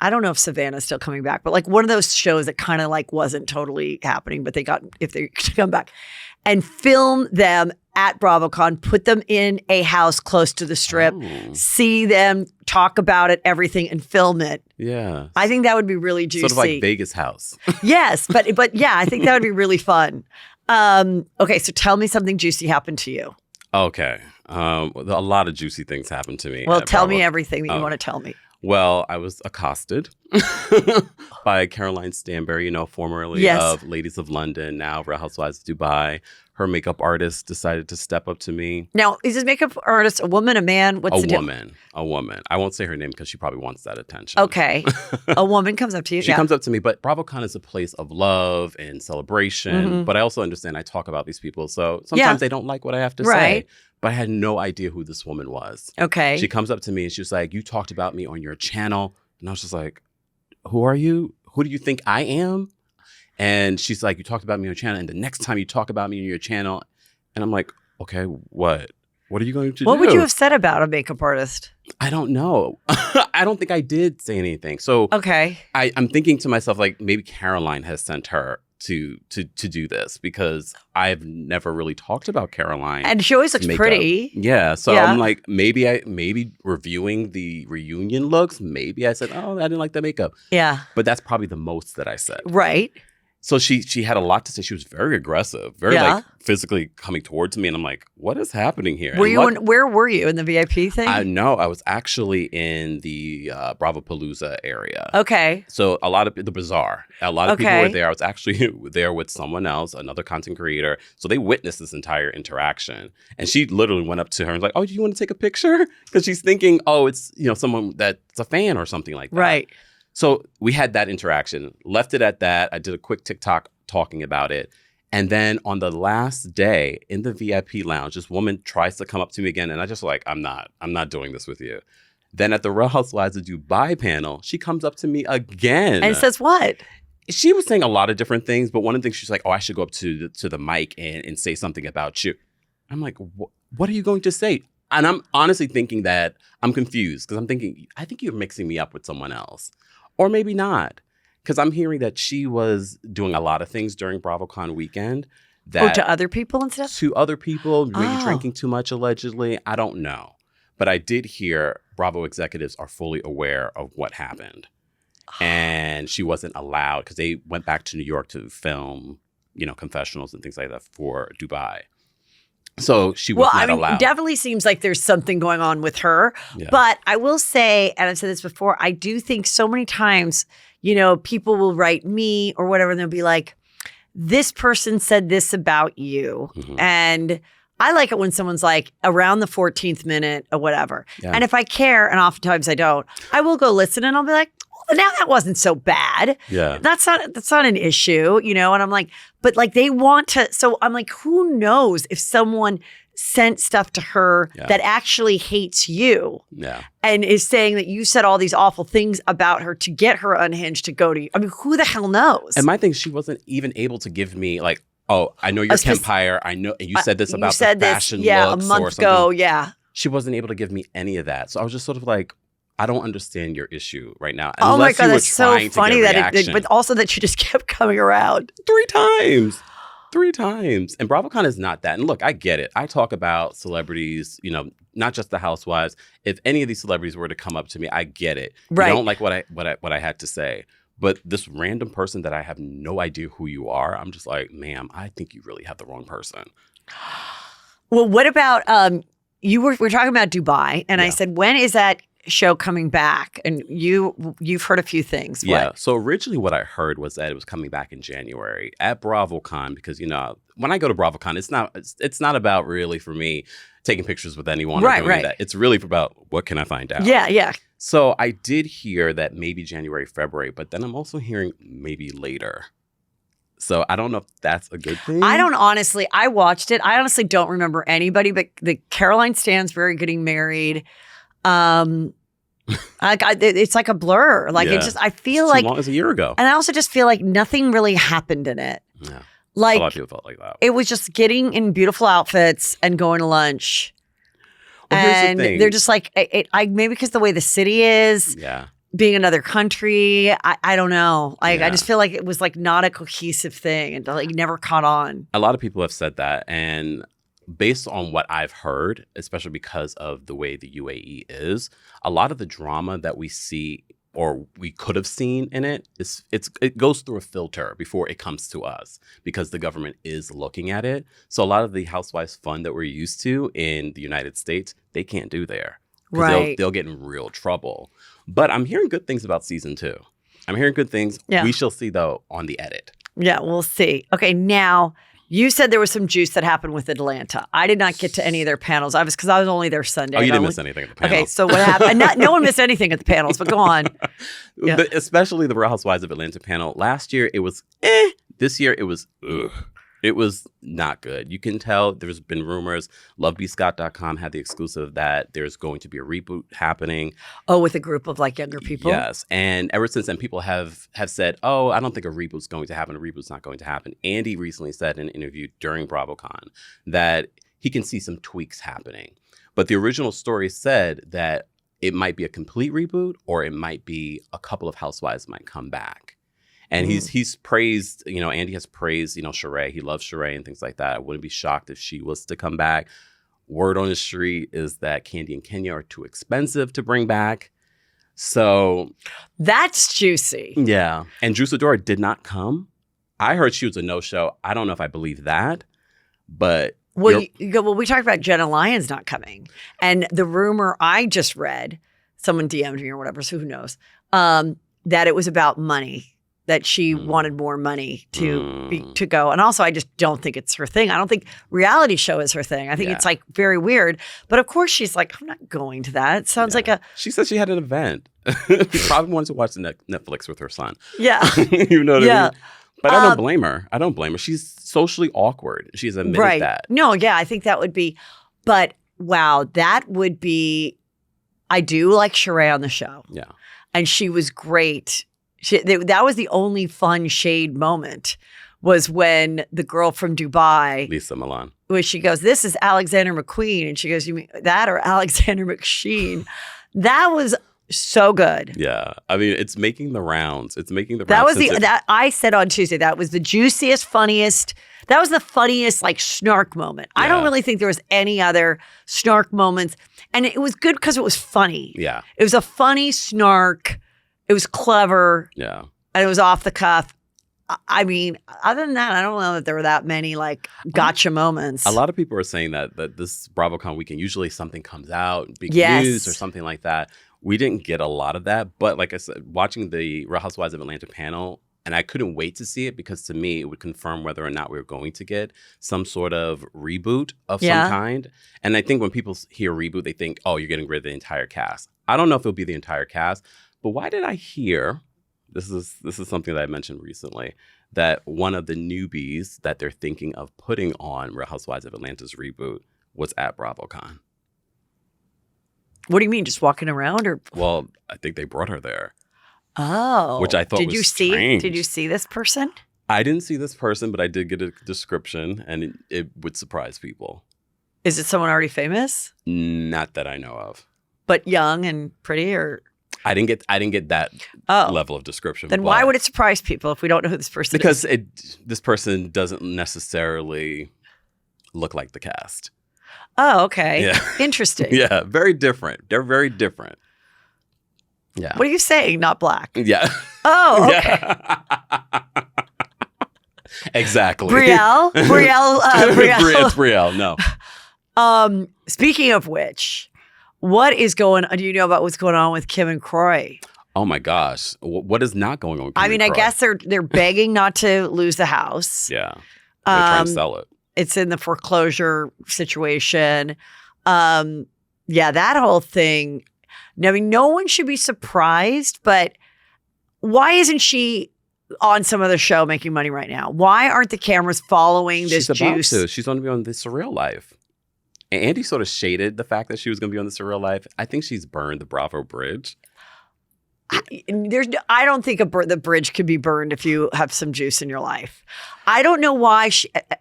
S2: I don't know if Savannah's still coming back, but like one of those shows that kind of like wasn't totally happening, but if they come back and film them at BravoCon, put them in a house close to the strip, see them talk about it, everything, and film it.
S3: Yeah.
S2: I think that would be really juicy.
S3: Sort of like Vegas House.
S2: Yes, but yeah, I think that would be really fun. Okay, so tell me something juicy happened to you.
S3: Okay. A lot of juicy things happened to me.
S2: Well, tell me everything that you want to tell me.
S3: Well, I was accosted by Caroline Stanbury, formerly of Ladies of London, now Real Housewives of Dubai. Her makeup artist decided to step up to me.
S2: Now, is this makeup artist a woman, a man? What's the deal?
S3: A woman. I won't say her name because she probably wants that attention.
S2: Okay. A woman comes up to you.
S3: She comes up to me, but BravoCon is a place of love and celebration. But I also understand I talk about these people. So sometimes they don't like what I have to say. But I had no idea who this woman was.
S2: Okay.
S3: She comes up to me and she was like, you talked about me on your channel. And I was just like, who are you? Who do you think I am? And she's like, you talked about me on your channel. And the next time you talk about me on your channel. And I'm like, okay, what? What are you going to do?
S2: What would you have said about a makeup artist?
S3: I don't know. I don't think I did say anything. So I'm thinking to myself, like, maybe Caroline has sent her to do this because I've never really talked about Caroline.
S2: And she always looks pretty.
S3: Yeah. So I'm like, maybe reviewing the reunion looks, maybe I said, oh, I didn't like the makeup.
S2: Yeah.
S3: But that's probably the most that I said.
S2: Right.
S3: So she had a lot to say. She was very aggressive, very like physically coming towards me. And I'm like, what is happening here?
S2: Where were you in the VIP thing?
S3: I was actually in the Bravopalooza area.
S2: Okay.
S3: So a lot of the bazaar, a lot of people were there. I was actually there with someone else, another content creator. So they witnessed this entire interaction. And she literally went up to her and was like, oh, do you want to take a picture? Because she's thinking, oh, it's someone that's a fan or something like that.
S2: Right.
S3: So we had that interaction, left it at that. I did a quick TikTok talking about it. And then on the last day in the VIP lounge, this woman tries to come up to me again. And I just like, I'm not doing this with you. Then at the Real Housewives of Dubai panel, she comes up to me again.
S2: And says what?
S3: She was saying a lot of different things. But one of the things she's like, oh, I should go up to the mic and say something about you. I'm like, what are you going to say? And I'm honestly thinking that I'm confused because I'm thinking, I think you're mixing me up with someone else. Or maybe not, because I'm hearing that she was doing a lot of things during BravoCon weekend.
S2: To other people and stuff?
S3: To other people, maybe drinking too much, allegedly. I don't know. But I did hear Bravo executives are fully aware of what happened. And she wasn't allowed, because they went back to New York to film, confessionals and things like that for Dubai. So she was not allowed.
S2: It definitely seems like there's something going on with her. Yeah. But I will say, and I've said this before, I do think so many times, people will write me or whatever, and they'll be like, this person said this about you. Mm-hmm. And I like it when someone's like around the 14th minute or whatever. Yeah. And if I care, and oftentimes I don't, I will go listen and I'll be like, now that wasn't so bad.
S3: Yeah.
S2: That's not an issue, and I'm like, but like they want to, so I'm like, who knows if someone sent stuff to her that actually hates you and is saying that you said all these awful things about her to get her unhinged to go to you. I mean, who the hell knows?
S3: And my thing, she wasn't even able to give me like, oh, I know you're Kempire. I know you said this about the fashion looks
S2: a month
S3: or something.
S2: Ago, yeah.
S3: She wasn't able to give me any of that. So I was just sort of like, I don't understand your issue right now.
S2: Oh my God, that's so funny but also that she just kept coming around.
S3: 3 times. 3 times. And BravoCon is not that. And look, I get it. I talk about celebrities, not just the Housewives. If any of these celebrities were to come up to me, I get it. Right. You don't like what I had to say. But this random person that I have no idea who you are, I'm just like, ma'am, I think you really have the wrong person.
S2: Well, what about we're talking about Dubai, and I said, when is that show coming back? And you've heard a few things.
S3: Yeah. What? So originally what I heard was that it was coming back in January at BravoCon, because when I go to BravoCon, it's not about really for me taking pictures with anyone or doing that. It's really about what can I find out.
S2: Yeah.
S3: So I did hear that maybe January, February, but then I'm also hearing maybe later. So I don't know if that's a good thing.
S2: I watched it. I honestly don't remember anybody, but the Caroline Stanbury getting married. It's like a blur. Like it just, I feel like
S3: as long as a year ago.
S2: And I also just feel like nothing really happened in it.
S3: Yeah.
S2: Like
S3: a lot of people felt like that.
S2: It was just getting in beautiful outfits and going to lunch.
S3: Well,
S2: and they're just like, maybe because the way the city is.
S3: Yeah.
S2: being another country. I don't know. Like, I
S3: Yeah.
S2: just feel like it was like not a cohesive thing and like never caught on.
S3: A lot of people have said that. And based on what I've heard, especially because of the way the UAE is, a lot of the drama that we see or we could have seen in it goes through a filter before it comes to us because the government is looking at it. So a lot of the Housewives fun that we're used to in the United States, they can't do there. 'Cause
S2: Right.
S3: They'll get in real trouble. But I'm hearing good things about season 2. I'm hearing good things.
S2: Yeah.
S3: We shall see, though, on the edit.
S2: Yeah, we'll see. Okay, now you said there was some juice that happened with Atlanta. I did not get to any of their panels. Because I was only there Sunday.
S3: Oh, you
S2: I
S3: didn't
S2: only-
S3: miss anything at the panel.
S2: Okay, so what happened? No one missed anything at the panels, but go on. Yeah.
S3: But especially the Real Housewives of Atlanta panel. Last year, it was This year, it was ugh. It was not good. You can tell there's been rumors. LoveBScott.com had the exclusive that there's going to be a reboot happening.
S2: Oh, with a group of like younger people?
S3: Yes. And ever since then, people have said, oh, I don't think a reboot's going to happen. A reboot's not going to happen. Andy recently said in an interview during BravoCon that he can see some tweaks happening. But the original story said that it might be a complete reboot or it might be a couple of housewives might come back. And he's praised, Andy has praised, Sheree. He loves Sheree and things like that. I wouldn't be shocked if she was to come back. Word on the street is that Kandi and Kenya are too expensive to bring back. So
S2: That's juicy.
S3: yeah. And Drew Sidora did not come. I heard she was a no-show. I don't know if I believe that, but
S2: Well, we talked about Jenna Lyons not coming. And the rumor I just read, someone DM'd me or whatever, so who knows, that it was about money, that she wanted more money to go. And also, I just don't think it's her thing. I don't think reality show is her thing. I think it's like very weird. But of course, she's like, I'm not going to that. It sounds like a...
S3: She said she had an event. She probably wanted to watch the Netflix with her son.
S2: Yeah.
S3: You know what I mean? But I don't blame her. She's socially awkward. She's admitted that.
S2: No, yeah, I think that would be, but wow, that would be, I do like Sheree on the show.
S3: Yeah.
S2: And she was great. That was the only fun shade moment was when the girl from Dubai,
S3: Lisa Milan.
S2: where she goes, this is Alexander McQueen. And she goes, you mean that or Alexander McSheen? That was so good.
S3: Yeah. I mean, it's making the rounds.
S2: That was that I said on Tuesday, that was the juiciest, funniest. That was the funniest like snark moment. I don't really think there was any other snark moments. And it was good because it was funny.
S3: Yeah.
S2: It was a funny snark. It was clever.
S3: Yeah.
S2: And it was off the cuff. I mean, other than that, I don't know that there were that many like gotcha moments.
S3: A lot of people are saying that this BravoCon weekend, usually something comes out, big
S2: Yes.
S3: news or something like that. We didn't get a lot of that. But like I said, watching the Real Housewives of Atlanta panel, and I couldn't wait to see it because to me, it would confirm whether or not we were going to get some sort of reboot of some kind. And I think when people hear reboot, they think, oh, you're getting rid of the entire cast. I don't know if it'll be the entire cast, but why did I hear, this is something that I mentioned recently, that one of the newbies that they're thinking of putting on Real Housewives of Atlanta's reboot was at BravoCon.
S2: What do you mean? Just walking around or?
S3: Well, I think they brought her there.
S2: Oh.
S3: Which I thought was strange.
S2: Did you see this person?
S3: I didn't see this person, but I did get a description, and it would surprise people.
S2: Is it someone already famous?
S3: Not that I know of.
S2: But young and pretty or?
S3: I didn't get that level of description.
S2: Then why would it surprise people if we don't know who this person
S3: is?
S2: Because
S3: this person doesn't necessarily look like the cast.
S2: Oh, okay.
S3: Yeah.
S2: Interesting.
S3: Yeah, very different. They're very different. Yeah.
S2: What are you saying? Not black.
S3: Yeah.
S2: Oh, okay.
S3: Yeah. Exactly.
S2: Brielle.
S3: It's Brielle. No.
S2: Speaking of which, what is going on? Do you know about what's going on with Kim and Croy?
S3: Oh my gosh. What is not going on with Kim
S2: I mean,
S3: and
S2: I
S3: Croy?
S2: guess they're begging not to lose the house.
S3: Yeah. They're trying to sell it.
S2: It's in the foreclosure situation. Yeah, that whole thing. I mean, no one should be surprised, but why isn't she on some other show making money right now? Why aren't the cameras following this
S3: She's
S2: juice?
S3: about to. She's going to be on The Surreal Life. And Andy sort of shaded the fact that she was going to be on The Surreal Life. I think she's burned the Bravo bridge.
S2: I don't think the bridge could be burned if you have some juice in your life. I don't know why.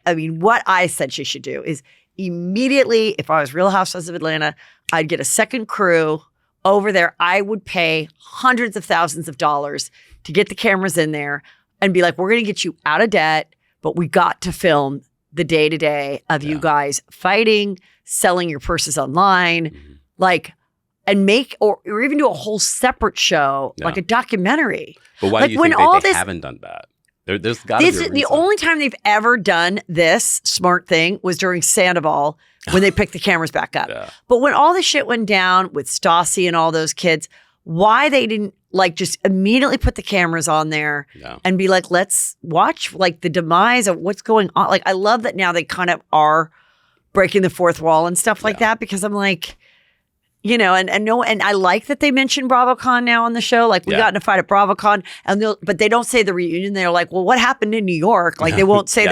S2: What I said she should do is immediately, if I was Real Housewives of Atlanta, I'd get a second crew, over there, I would pay hundreds of thousands of dollars to get the cameras in there and be like, we're going to get you out of debt, but we got to film the day-to-day of you guys fighting, selling your purses online, like, and make, or even do a whole separate show, like a documentary.
S3: But why
S2: like
S3: do you think they haven't done that? There's got to be a reason.
S2: The only time they've ever done this smart thing was during Sandoval when they picked the cameras back up.
S3: Yeah.
S2: But when all this shit went down with Stassi and all those kids, why they didn't like just immediately put the cameras on there and be like, let's watch like the demise of what's going on. Like, I love that now they kind of are breaking the fourth wall and stuff like that, because I'm like, you know, and I like that they mentioned BravoCon now on the show. Like, we got in a fight at BravoCon, but they don't say the reunion. They're like, well, what happened in New York? Like, they won't say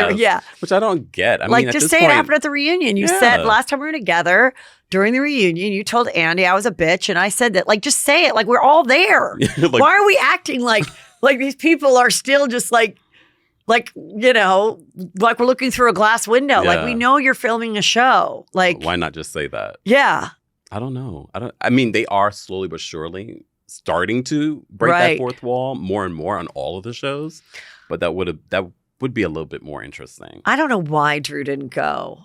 S3: which I don't get. I
S2: like,
S3: mean,
S2: just say it happened at the reunion. You said last time we were together during the reunion, you told Andy I was a bitch, and I said that. Like, just say it. Like, we're all there. Like, why are we acting like these people are still just like, you know, like we're looking through a glass window. Like, we know you're filming a show. Like,
S3: why not just say that?
S2: Yeah.
S3: I don't know. I mean, they are slowly but surely starting to break that fourth wall more and more on all of the shows, but that would be a little bit more interesting.
S2: I don't know why Drew didn't go.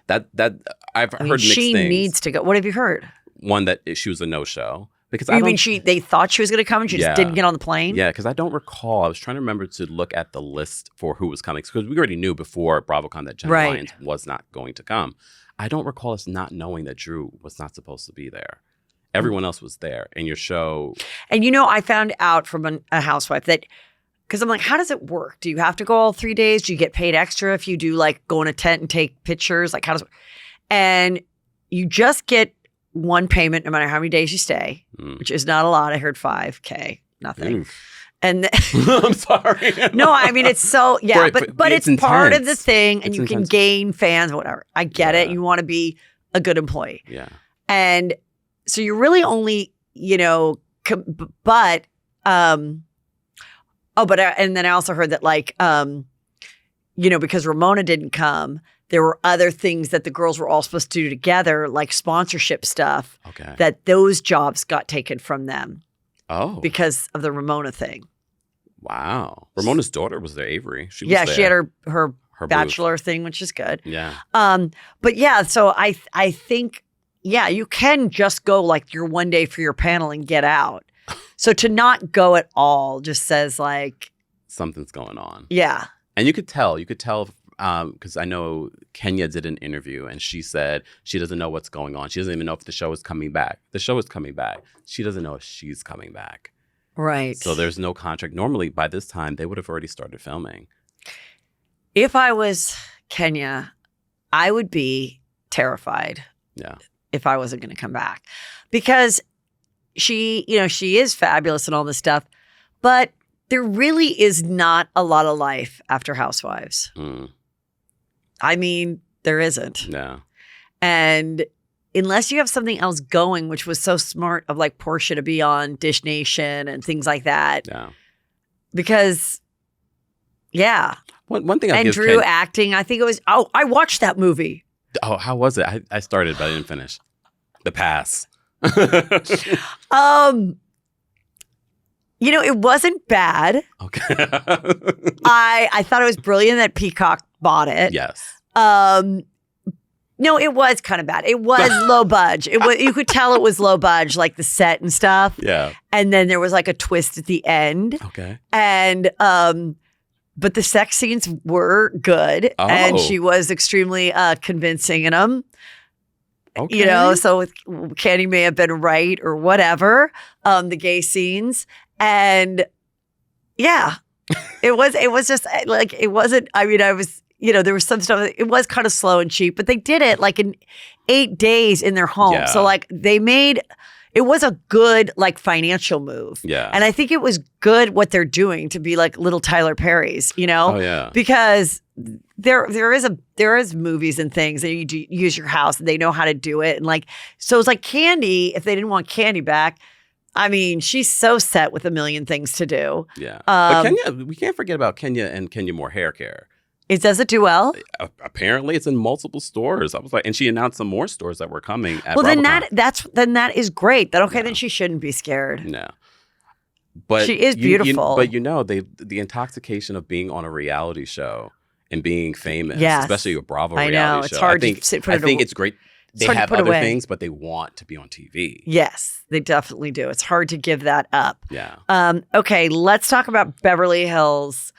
S3: I've heard mixed
S2: she
S3: things.
S2: Needs to go. What have you heard?
S3: One, that she was a no-show because
S2: they thought she was going to come and she just didn't get on the plane.
S3: Yeah, because I don't recall. I was trying to remember to look at the list for who was coming, because we already knew before BravoCon that Jenna Lyons was not going to come. I don't recall us not knowing that Drew was not supposed to be there. Everyone else was there in your show. And
S2: you know, I found out from a housewife that, because I'm like, how does it work? Do you have to go all 3 days? Do you get paid extra if you do like go in a tent and take pictures? Like, how does it work? And you just get one payment no matter how many days you stay, which is not a lot. I heard $5K, nothing. And
S3: I'm sorry.
S2: No, I mean, it's so, but it's part of the thing, and
S3: it's
S2: you
S3: intense.
S2: can gain fans, whatever. I get it. You want to be a good employee.
S3: Yeah.
S2: And so you're really only, you know, and then I also heard that, like, you know, because Ramona didn't come, there were other things that the girls were all supposed to do together, like sponsorship stuff, that those jobs got taken from them. Oh. Because of the Ramona thing.
S3: Wow. Ramona's daughter was there, Avery. She was there.
S2: She had her bachelor booth thing, which is good.
S3: Yeah.
S2: But yeah, so I think, you can just go like your one day for your panel and get out. So to not go at all just says like
S3: something's going on.
S2: Yeah.
S3: And you could tell because I know Kenya did an interview and she said she doesn't know what's going on. She doesn't even know if the show is coming back. The show is coming back. She doesn't know if she's coming back.
S2: Right.
S3: So there's no contract. Normally by this time they would have already started filming.
S2: If I was Kenya, I would be terrified.
S3: Yeah.
S2: If I wasn't going to come back, because she is fabulous and all this stuff, but there really is not a lot of life after Housewives. I mean, there isn't.
S3: Yeah.
S2: And unless you have something else going, which was so smart of like Portia to be on Dish Nation and things like that.
S3: Yeah.
S2: Because,
S3: One thing I
S2: and Drew acting, I think it was, I watched that movie.
S3: Oh, how was it? I started, but I didn't finish. The Pass.
S2: You know, it wasn't bad.
S3: Okay.
S2: I thought it was brilliant that Peacock bought it.
S3: Yes.
S2: No, it was kind of bad. It was low budge. It was, you could tell it was low budge, like the set and stuff.
S3: Yeah.
S2: And then there was like a twist at the end.
S3: Okay.
S2: And but the sex scenes were good, and she was extremely convincing in them.
S3: Okay.
S2: You know, so Candy may have been right or whatever. The gay scenes, and it was just like, it wasn't. I mean, I was, you know, there was some stuff. It was kind of slow and cheap, but they did it like in 8 days in their home.
S3: Yeah.
S2: So like they made. It was a good like financial move.
S3: Yeah.
S2: And I think it was good what they're doing to be like little Tyler Perry's, you know?
S3: Oh, yeah.
S2: Because there is movies and things that you do use your house and they know how to do it. And like, so it's like Candy, if they didn't want Candy back, I mean, she's so set with a million things to do.
S3: Yeah. But Kenya, we can't forget about Kenya and Kenya Moore hair care.
S2: Does it do well?
S3: Apparently, it's in multiple stores. I was like, and she announced some more stores that were coming at
S2: well, then
S3: BravoCon.
S2: then that is great. Then she shouldn't be scared.
S3: No. But
S2: she is beautiful.
S3: But the intoxication of being on a reality show and being famous, especially a Bravo reality show. I know,
S2: it's hard
S3: I think it's great. They have other things, but they want to be on TV.
S2: Yes, they definitely do. It's hard to give that up.
S3: Yeah.
S2: Okay, let's talk about Beverly Hills.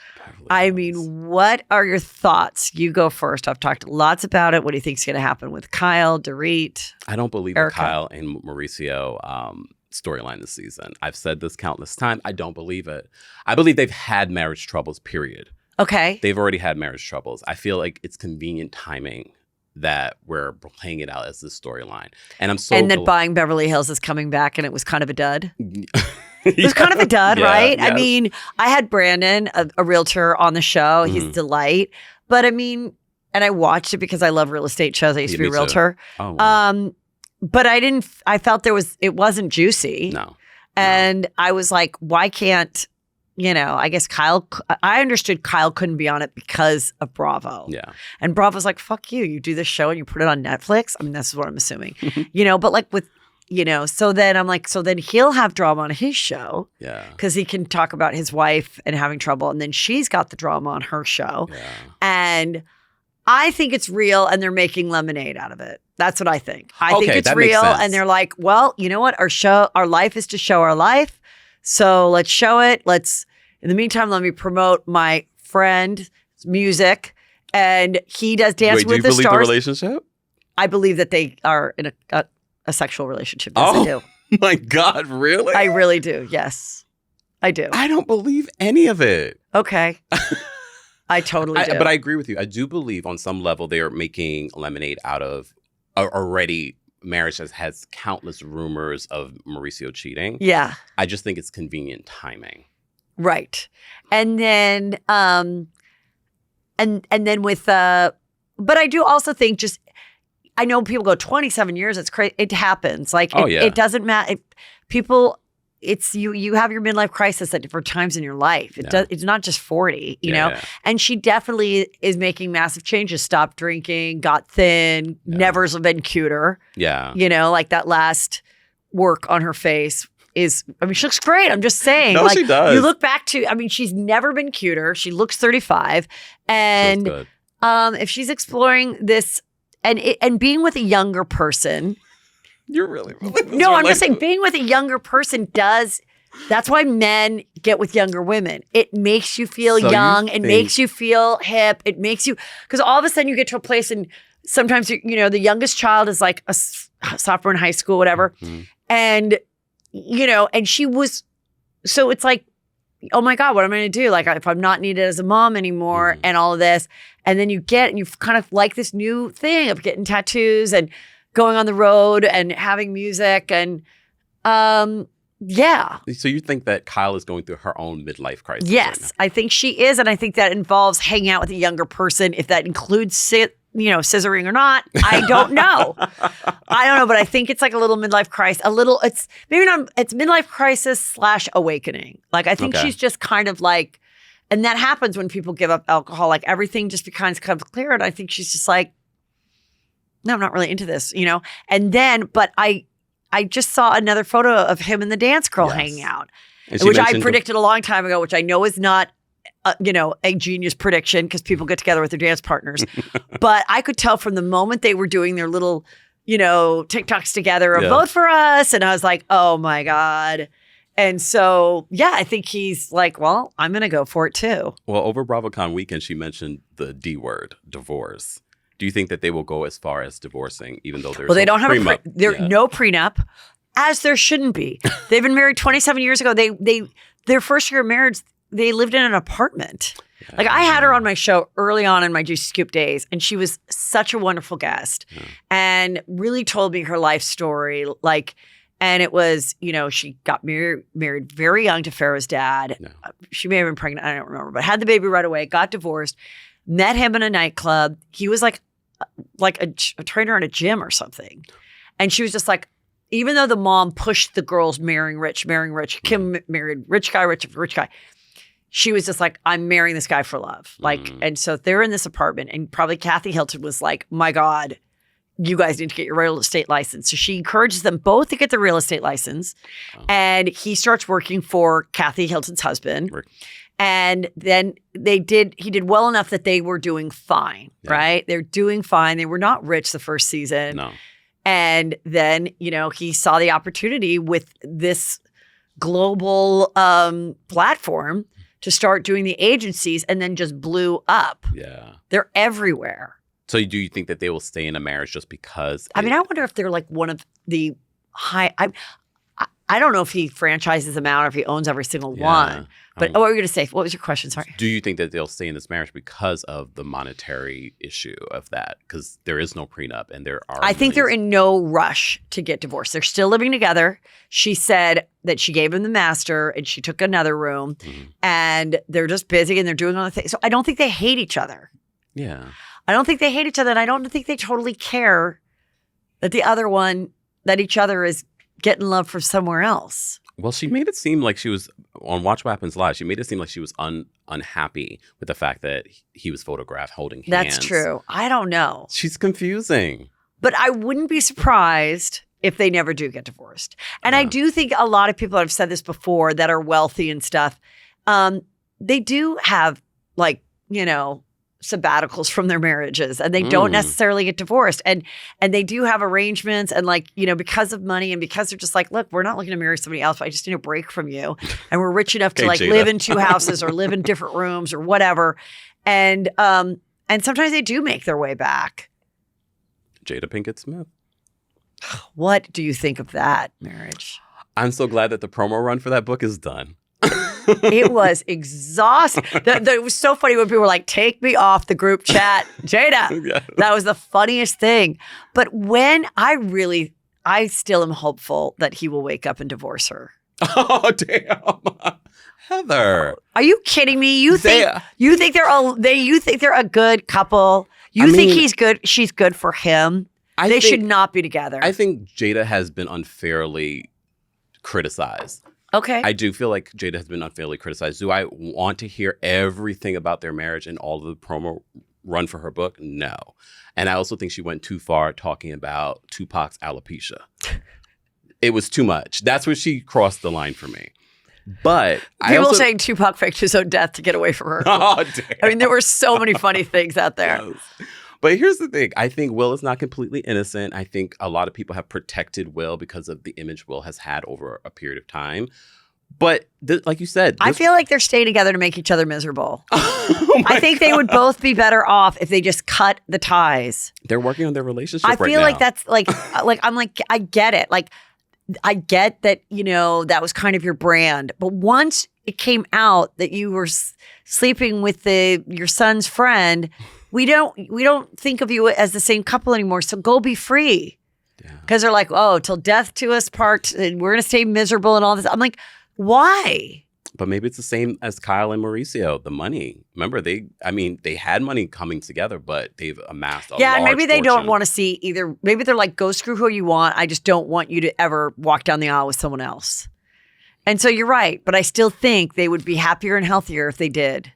S2: I mean, what are your thoughts? You go first. I've talked lots about it. What do you think is going to happen with Kyle, Dorit?
S3: I don't believe the Kyle and Mauricio storyline this season. I've said this countless times. I don't believe it. I believe they've had marriage troubles, period.
S2: Okay.
S3: They've already had marriage troubles. I feel like it's convenient timing that we're playing it out as this storyline. And I'm so
S2: And that Buying Beverly Hills is coming back and it was kind of a dud. It was kind of a dud, right? Yes. I mean, I had Brandon, a realtor, on the show. He's a delight. But I mean, and I watched it because I love real estate shows. I used to be a realtor.
S3: Oh, wow.
S2: But I felt it wasn't juicy.
S3: No.
S2: And I was like, why can't, I guess I understood Kyle couldn't be on it because of Bravo.
S3: Yeah.
S2: And Bravo's like, fuck you. You do this show and you put it on Netflix. I mean, that's what I'm assuming, but like with, so then I'm like, so then he'll have drama on his show.
S3: Yeah.
S2: Because he can talk about his wife and having trouble. And then she's got the drama on her show.
S3: Yeah.
S2: And I think it's real and they're making lemonade out of it. That's what I think. I think it's real and they're like, well, you know what? Our life is to show our life. So let's show it. In the meantime, let me promote my friend's music. And he does Dance with the Stars.
S3: Do you believe the relationship?
S2: I believe that they are in a sexual relationship. Yes, I do.
S3: My God, really?
S2: I really do. Yes, I do.
S3: I don't believe any of it.
S2: Okay. I totally do.
S3: But I agree with you. I do believe on some level they are making lemonade out of already marriage that has countless rumors of Mauricio cheating.
S2: Yeah.
S3: I just think it's convenient timing.
S2: Right. And then and then with but I do also think I know people go 27 years, it's crazy. It happens. Like it doesn't matter. You have your midlife crisis at different times in your life. It's not just 40, you know? Yeah. And she definitely is making massive changes. Stopped drinking, got thin, never's been cuter.
S3: Yeah.
S2: Like that last work on her face she looks great. I'm just saying.
S3: No, she does.
S2: You look back to, she's never been cuter. She looks 35. And if she's exploring this and being with a younger person.
S3: You're really
S2: no, I'm just saying being with a younger person that's why men get with younger women. It makes you feel young. It makes you feel hip. It makes you, because all of a sudden you get to a place and sometimes, the youngest child is like a sophomore in high school, whatever. Mm-hmm. And, and she was, so it's like, oh my God, what am I going to do? Like if I'm not needed as a mom anymore and all of this. And then you kind of like this new thing of getting tattoos and going on the road and having music and yeah.
S3: So you think that Kyle is going through her own midlife crisis?
S2: Yes,
S3: right now?
S2: I think she is. And I think that involves hanging out with a younger person. If that includes scissoring or not, I don't know. But I think it's like a little midlife crisis. It's midlife crisis / awakening. Like I think she's just kind of like, and that happens when people give up alcohol. Like everything just becomes kind of clear. And I think she's just like, no, I'm not really into this, And then, but I just saw another photo of him and the dance girl hanging out, which I predicted a long time ago, which I know is not, a genius prediction because people get together with their dance partners. But I could tell from the moment they were doing their little, TikToks together of vote for us. And I was like, oh my God. And so, I think he's like, well, I'm going to go for it too.
S3: Well, over BravoCon weekend, she mentioned the D word, divorce. Do you think that they will go as far as divorcing, even though there's
S2: they don't have no prenup, as there shouldn't be. They've been married 27 years ago. Their first year of marriage, they lived in an apartment. Yeah. Like I had her on my show early on in my Juicy Scoop days, and she was such a wonderful guest and really told me her life story. And it was, she got married very young to Farrah's dad. No. She may have been pregnant, I don't remember, but had the baby right away, got divorced, met him in a nightclub. He was like a trainer in a gym or something. And she was just like, even though the mom pushed the girls marrying rich, Kim married rich guy. she was just like, I'm marrying this guy for love. Like, and so they're in this apartment, and probably Kathy Hilton was like, my God, you guys need to get your real estate license. So she encourages them both to get the real estate license. And he starts working for Kathy Hilton's husband. And then he did well enough that they were doing fine, right? They're doing fine. They were not rich the first season.
S3: No.
S2: And then, he saw the opportunity with this global platform to start doing the agencies, and then just blew up. Yeah. They're everywhere.
S3: So do you think that they will stay in a marriage just because?
S2: I mean, I wonder if they're like one of the high, I don't know if he franchises them out or if he owns every single one. But what were you going to say? What was your question? Sorry.
S3: Do you think that they'll stay in this marriage because of the monetary issue of that? Because there is no prenup and there are.
S2: I think they're in no rush to get divorced. They're still living together. She said that she gave him the master and she took another room, and they're just busy and they're doing other things. So I don't think they hate each other.
S3: Yeah.
S2: I don't think they hate each other, and I don't think they totally care that that each other is getting love from somewhere else.
S3: Well, she made it seem like she was on Watch What Happens Live. She made it seem like she was unhappy with the fact that he was photographed holding hands.
S2: That's true. I don't know.
S3: She's confusing.
S2: But I wouldn't be surprised if they never do get divorced. And I do think a lot of people that have said this before that are wealthy and stuff, they do have sabbaticals from their marriages, and they don't necessarily get divorced, and they do have arrangements, and because of money and because they're just like, look, we're not looking to marry somebody else, but I just need a break from you, and we're rich enough to
S3: Jada.
S2: live in two houses or live in different rooms or whatever, and sometimes they do make their way back.
S3: Jada Pinkett Smith.
S2: What do you think of that marriage?
S3: I'm so glad that the promo run for that book is done.
S2: It was exhausting. It was so funny when people were like, take me off the group chat, Jada.
S3: Yeah.
S2: That was the funniest thing. But when I still am hopeful that he will wake up and divorce her.
S3: Oh, damn. Heather.
S2: Are you kidding me? You think they're a good couple? You think he's good? She's good for him? They should not be together.
S3: I think Jada has been unfairly criticized.
S2: Okay.
S3: I do feel like Jada has been unfairly criticized. Do I want to hear everything about their marriage and all of the promo run for her book? No. And I also think she went too far talking about Tupac's alopecia. It was too much. That's where she crossed the line for me. But
S2: people saying Tupac faked his own death to get away from her.
S3: Oh, damn.
S2: I mean, there were so many funny things out there.
S3: Yes. But here's the thing. I think Will is not completely innocent. I think a lot of people have protected Will because of the image Will has had over a period of time. But like you said,
S2: I feel like they're staying together to make each other miserable. I think they would both be better off if they just cut the ties.
S3: They're working on their relationship.
S2: I feel like that's I'm like, I get it. Like, I get that, that was kind of your brand. But once it came out that you were sleeping with your son's friend, we don't think of you as the same couple anymore. So go be free. Because they're like, oh, till death to us part, and we're going to stay miserable and all this. I'm like, why?
S3: But maybe it's the same as Kyle and Mauricio, the money. Remember, they had money coming together, but they've amassed a large
S2: and maybe they
S3: fortune.
S2: don't want to see either. Maybe they're like, go screw who you want. I just don't want you to ever walk down the aisle with someone else. And so you're right. But I still think they would be happier and healthier if they did.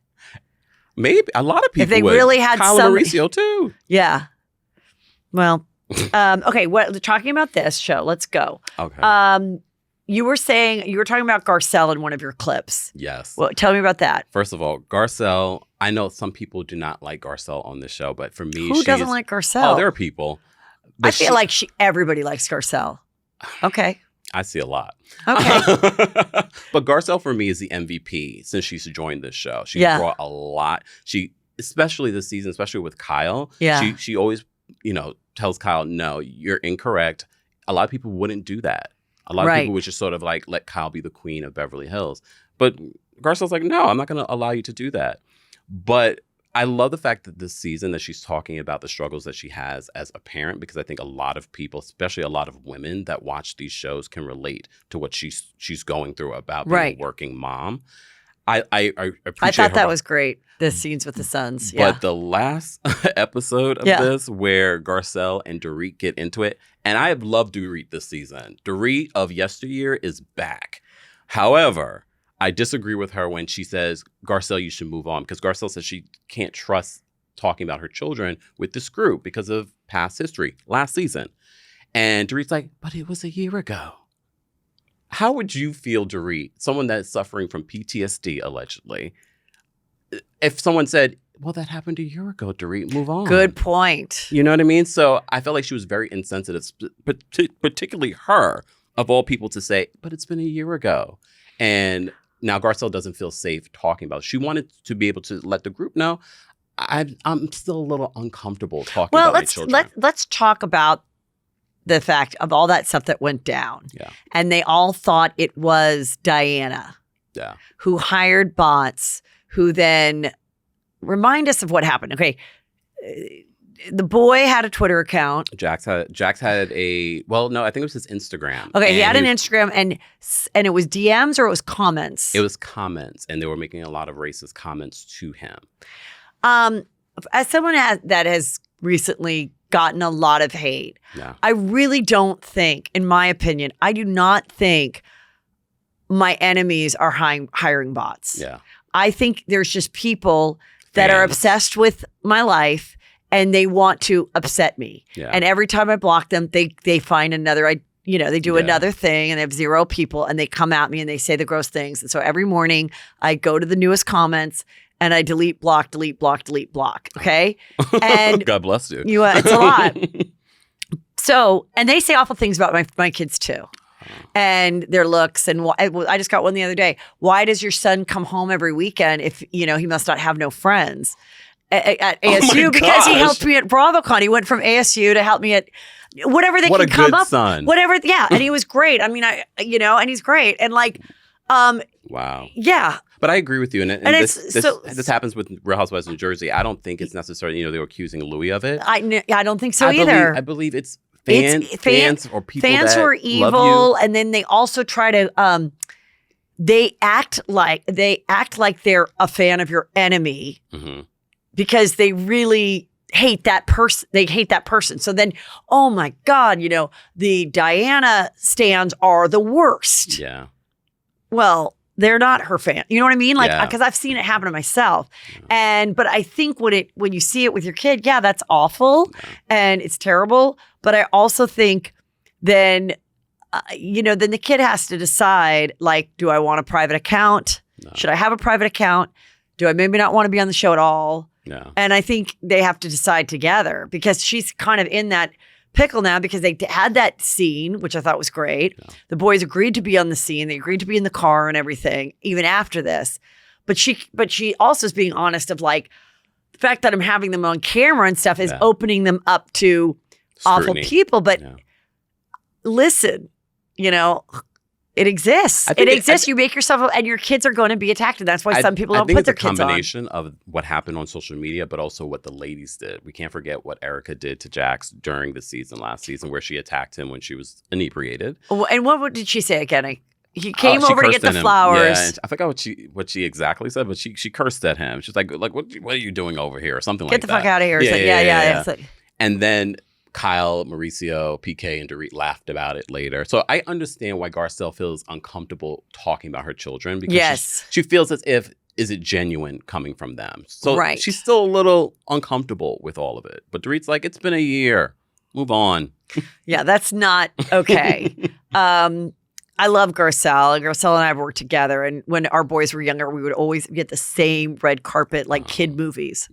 S3: Maybe. A lot of people
S2: if they
S3: would.
S2: really had
S3: Kyle and Mauricio, too.
S2: Yeah. Well, okay. Talking about this show, let's go.
S3: Okay.
S2: You were talking about Garcelle in one of your clips.
S3: Yes.
S2: Well, tell me about that.
S3: First of all, Garcelle, I know some people do not like Garcelle on this show, but for me,
S2: who doesn't like Garcelle?
S3: Oh, there are people.
S2: I feel like everybody likes Garcelle. Okay.
S3: I see a lot.
S2: Okay.
S3: But Garcelle for me is the MVP since she's joined this show. She brought a lot. Especially this season, especially with Kyle.
S2: Yeah.
S3: She always, tells Kyle, no, you're incorrect. A lot of people wouldn't do that. A lot of people would just sort of like let Kyle be the queen of Beverly Hills. But Garcelle's like, no, I'm not going to allow you to do that. But I love the fact that this season that she's talking about the struggles that she has as a parent, because I think a lot of people, especially a lot of women that watch these shows, can relate to what she's going through about being a working mom. I appreciate
S2: I thought that was great. The scenes with the sons.
S3: But the last episode of this where Garcelle and Dorit get into it, and I have loved Dorit this season. Dorit of yesteryear is back. However, I disagree with her when she says, Garcelle, you should move on. Because Garcelle says she can't trust talking about her children with this group because of past history last season. And Dorit's like, but it was a year ago. How would you feel, Dorit, someone that's suffering from PTSD, allegedly, if someone said, well, that happened a year ago, Dorit, move on.
S2: Good point.
S3: You know what I mean? So I felt like she was very insensitive, particularly her, of all people, to say, but it's been a year ago. And now Garcelle doesn't feel safe talking about it. She wanted to be able to let the group know, I'm still a little uncomfortable talking about my children.
S2: Let's talk about the fact of all that stuff that went down.
S3: Yeah.
S2: And they all thought it was Diana who hired bots who then remind us of what happened. Okay. The boy had a Twitter account.
S3: Jax had no, I think it was his Instagram.
S2: Okay, he had an Instagram and it was DMs or it was comments?
S3: It was comments, and they were making a lot of racist comments to him.
S2: As someone that has recently gotten a lot of hate, I really don't think, in my opinion, I do not think my enemies are hiring bots.
S3: Yeah.
S2: I think there's just people that are obsessed with my life and they want to upset me. Yeah. And every time I block them, they find another, they do another thing, and they have 0 people, and they come at me and they say the gross things. And so every morning I go to the newest comments and I delete, block, delete, block, delete, block. Okay. And
S3: God bless you.
S2: It's a lot. So, and they say awful things about my kids too. And their looks. And I just got one the other day. Why does your son come home every weekend if, he must not have no friends at ASU? Because he helped me at BravoCon. He went from ASU to help me at whatever they can come up.
S3: Son.
S2: Whatever. Yeah. And he was great. I mean, and he's great. And
S3: wow.
S2: Yeah.
S3: But I agree with you. And this happens with Real Housewives in Jersey. I don't think it's necessarily, they were accusing Louis of it.
S2: I don't think so either.
S3: I believe it's fans or people
S2: fans
S3: that
S2: who are evil,
S3: love you.
S2: And then they also try to they act like they're a fan of your enemy because they really hate that person. They hate that person. So then, oh my God, the Diana stans are the worst.
S3: Yeah.
S2: Well, they're not her fan. You know what I mean? Like, because I've seen it happen to myself. Yeah. But I think when you see it with your kid, that's awful and it's terrible. But I also think then, then the kid has to decide, like, do I want a private account? No. Should I have a private account? Do I maybe not want to be on the show at all?
S3: No.
S2: And I think they have to decide together because she's kind of in that pickle now because they had that scene, which I thought was great. Yeah. The boys agreed to be on the scene. They agreed to be in the car and everything, even after this. But she also is being honest of like the fact that I'm having them on camera and stuff is opening them up to scrutiny. Awful people. But listen, it exists. It exists. You make yourself, and your kids are going to be attacked. And that's why some people don't put their kids on.
S3: I think it's a combination of what happened on social media, but also what the ladies did. We can't forget what Erica did to Jax during the season, last season, where she attacked him when she was inebriated.
S2: And what did she say again? He came over to get the flowers.
S3: Yeah, I forgot what she exactly said, but she cursed at him. She's like, what are you doing over here? Or something like that.
S2: Get the fuck out of here. Yeah.
S3: And then Kyle, Mauricio, PK, and Dorit laughed about it later. So I understand why Garcelle feels uncomfortable talking about her children because she feels as if, is it genuine coming from them? So she's still a little uncomfortable with all of it. But Dorit's like, it's been a year. Move on.
S2: Yeah, that's not okay. I love Garcelle. Garcelle and I have worked together. And when our boys were younger, we would always get the same red carpet, like kid movies.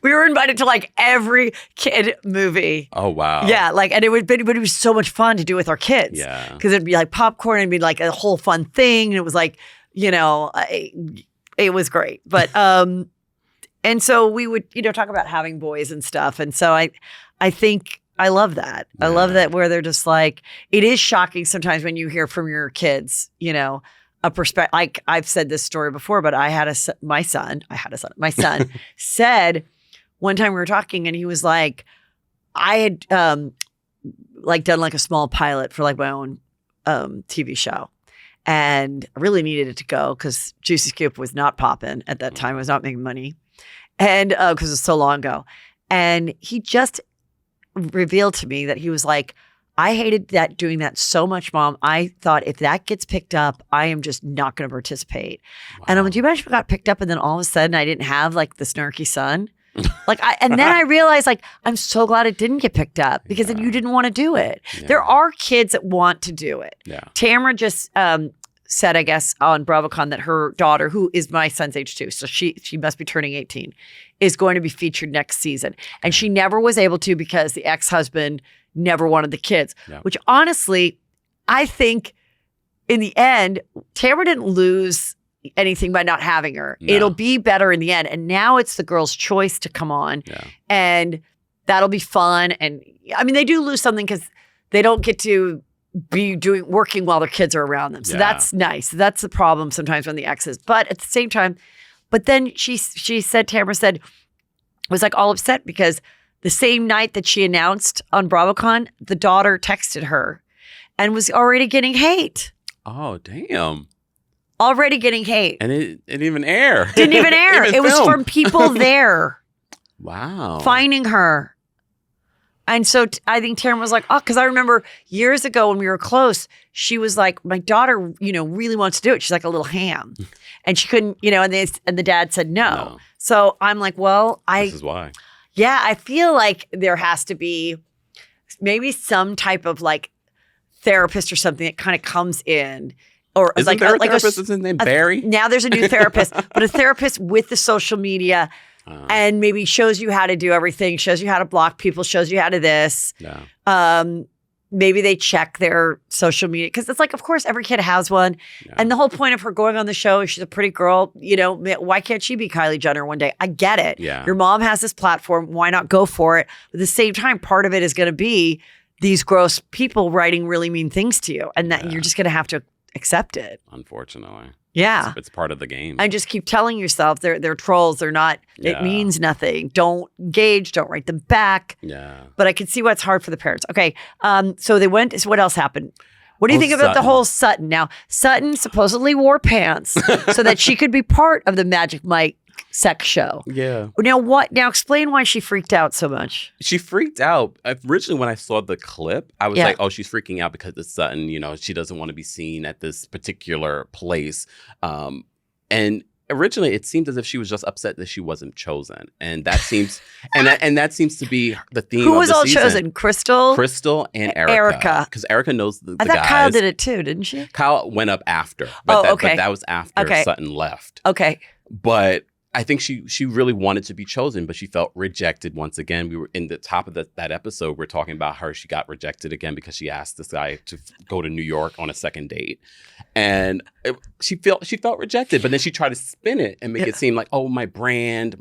S2: We were invited to like every kid movie.
S3: Oh, wow.
S2: Yeah. And it would be so much fun to do with our kids. Yeah. Because it'd be like popcorn and be like a whole fun thing. And it was like, it was great. But, and so we would, talk about having boys and stuff. And so I think I love that. Yeah. I love that where they're just like, it is shocking sometimes when you hear from your kids, a perspective. Like I've said this story before, but my son said one time we were talking and he was like, I had done like a small pilot for like my own TV show. And I really needed it to go because Juicy Scoop was not popping at that time. I was not making money. And because it was so long ago. And he just revealed to me that he was like, I hated doing that so much, Mom. I thought if that gets picked up, I am just not going to participate.
S3: Wow.
S2: And I'm like, do you imagine if it got picked up and then all of a sudden I didn't have like the snarky son? And then I realized like, I'm so glad it didn't get picked up because then you didn't want to do it.
S3: Yeah.
S2: There are kids that want to do it.
S3: Yeah.
S2: Tamara just said, I guess, on BravoCon that her daughter, who is my son's age too, so she must be turning 18, is going to be featured next season. And she never was able to because the ex-husband never wanted the kids, which honestly, I think in the end, Tamara didn't lose anything by not having her.
S3: No.
S2: It'll be better in the end. And now it's the girl's choice to come on and that'll be fun. And I mean, they do lose something because they don't get to be working while their kids are around them. So that's nice. That's the problem sometimes when the exes, but at the same time, but then Tamara said, was like all upset because the same night that she announced on BravoCon, the daughter texted her and was already getting hate.
S3: Oh, damn.
S2: Already getting hate.
S3: And it didn't even air.
S2: Didn't even air. It was from people there.
S3: Wow.
S2: Finding her. And so I think Tamara was like, oh, because I remember years ago when we were close, she was like, my daughter, really wants to do it. She's like a little ham. And she couldn't, and the dad said no. So I'm like, well,
S3: this is why.
S2: Yeah, I feel like there has to be maybe some type of like therapist or something that kind of comes in. Or
S3: Isn't
S2: like
S3: there a
S2: like
S3: therapist that's named Barry?
S2: Now there's a new therapist, but a therapist with the social media and maybe shows you how to do everything, shows you how to block people, shows you how to this.
S3: Yeah.
S2: Maybe they check their social media because it's like, of course, every kid has one. Yeah. And the whole point of her going on the show is she's a pretty girl. Why can't she be Kylie Jenner one day? I get it.
S3: Yeah.
S2: Your mom has this platform. Why not go for it? But at the same time, part of it is going to be these gross people writing really mean things to you. And that you're just going to have to accept it.
S3: Unfortunately.
S2: Yeah.
S3: It's part of the game.
S2: And just keep telling yourself they're trolls. They're not, it means nothing. Don't engage. Don't write them back.
S3: Yeah.
S2: But I could see why it's hard for the parents. Okay. So they went, so what else happened? What do you think about the whole Sutton? Now, Sutton supposedly wore pants so that she could be part of the Magic Mike sex show.
S3: Yeah.
S2: Now explain why she freaked out so much.
S3: She freaked out. Originally, when I saw the clip, I was like, oh, she's freaking out because it's Sutton. She doesn't want to be seen at this particular place. And originally, it seemed as if she was just upset that she wasn't chosen. And that seems and that seems to be the theme
S2: Who
S3: of
S2: was
S3: the
S2: all
S3: season.
S2: chosen? Crystal
S3: and Erica. Because Erica knows the guys.
S2: I thought Kyle did it too, didn't she?
S3: Kyle went up after. But
S2: okay.
S3: But that was after Sutton left.
S2: Okay.
S3: But I think she really wanted to be chosen, but she felt rejected once again. We were in the top of that episode. We're talking about her. She got rejected again because she asked this guy to go to New York on a second date, and she felt rejected. But then she tried to spin it and make it seem like, oh, my brand.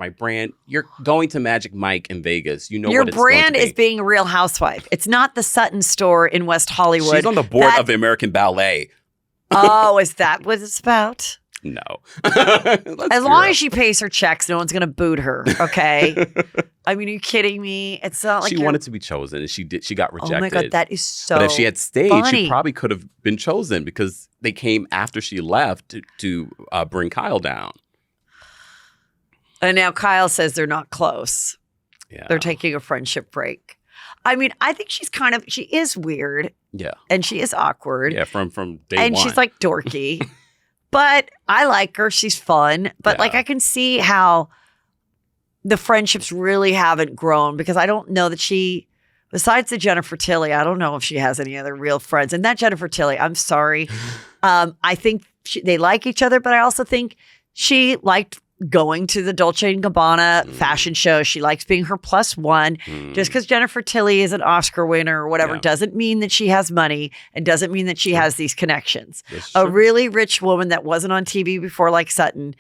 S3: You're going to Magic Mike in Vegas. You know
S2: your
S3: what it's going to
S2: brand
S3: be.
S2: is being a Real Housewife. It's not the Sutton store in West Hollywood.
S3: She's on the board of the American Ballet.
S2: Oh, is that what it's about?
S3: No.
S2: As long as she pays her checks, no one's going to boot her, okay? I mean, are you kidding me? It's not like
S3: she wanted to be chosen, and she got rejected.
S2: Oh my God, that is so
S3: But if she had stayed,
S2: funny.
S3: she probably could have been chosen because they came after she left to bring Kyle down.
S2: And now Kyle says they're not close.
S3: Yeah.
S2: They're taking a friendship break. I mean, I think she is weird.
S3: Yeah.
S2: And she is awkward.
S3: Yeah, from day
S2: and
S3: one.
S2: she's like dorky. But I like her. She's fun. But like I can see how the friendships really haven't grown because I don't know that she, besides the Jennifer Tilly, I don't know if she has any other real friends. And that Jennifer Tilly, I'm sorry. I think they like each other, but I also think she liked going to the Dolce & Gabbana fashion show. She likes being her plus one. Just because Jennifer Tilly is an Oscar winner or whatever doesn't mean that she has money and doesn't mean that she has these connections. A really rich woman that wasn't on TV before like Sutton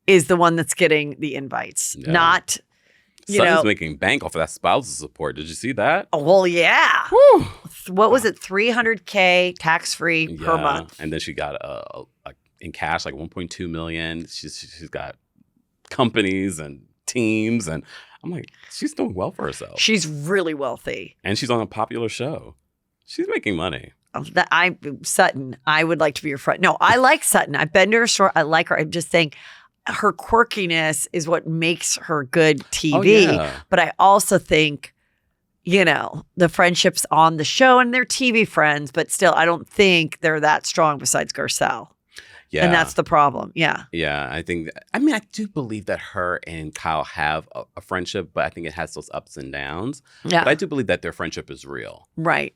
S2: is the one that's getting the invites, not,
S3: Sutton's making bank off of that spousal support. Did you see that?
S2: Oh, well, yeah.
S3: Whew.
S2: What was it? $300K tax-free per month.
S3: And then she got in cash like $1.2 million. She's got companies and teams, and I'm like, she's doing well for herself.
S2: She's really wealthy,
S3: and she's on a popular show. She's making money.
S2: Sutton, I would like to be your friend. No, I like Sutton. I've been to her store. I like her. I'm just saying, her quirkiness is what makes her good TV.
S3: Oh, yeah.
S2: But I also think, the friendships on the show, and they're TV friends, but still, I don't think they're that strong besides Garcelle.
S3: Yeah.
S2: And that's the problem. Yeah.
S3: Yeah, I think, I do believe that her and Kyle have a friendship, but I think it has those ups and downs.
S2: Yeah.
S3: But I do believe that their friendship is real.
S2: Right.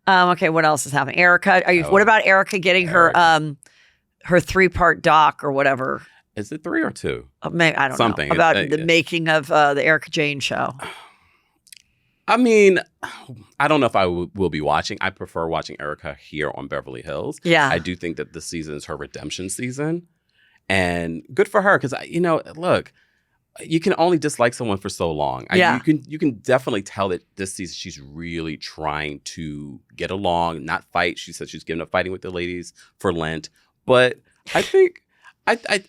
S2: Okay, what else is happening? Erica, what about Erica getting her 3-part doc or whatever?
S3: Is it 3 or 2?
S2: Maybe, I don't know. About the making of the Erica Jayne show.
S3: I mean, I don't know if I will be watching. I prefer watching Erica here on Beverly Hills.
S2: Yeah.
S3: I do think that this season is her redemption season. And good for her because, look, you can only dislike someone for so long. You can definitely tell that this season she's really trying to get along, not fight. She said she's giving up fighting with the ladies for Lent. But I think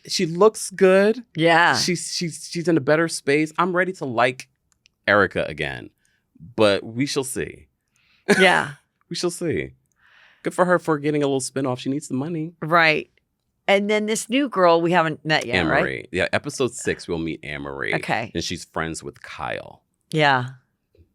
S3: she looks good.
S2: Yeah.
S3: She's in a better space. I'm ready to like Erica again. But we shall see.
S2: Yeah.
S3: We shall see. Good for her for getting a little spinoff. She needs the money.
S2: Right. And then this new girl we haven't met yet,
S3: Anne-Marie.
S2: right?
S3: Yeah, episode 6, we'll meet Anne-Marie.
S2: Okay.
S3: And she's friends with Kyle.
S2: Yeah.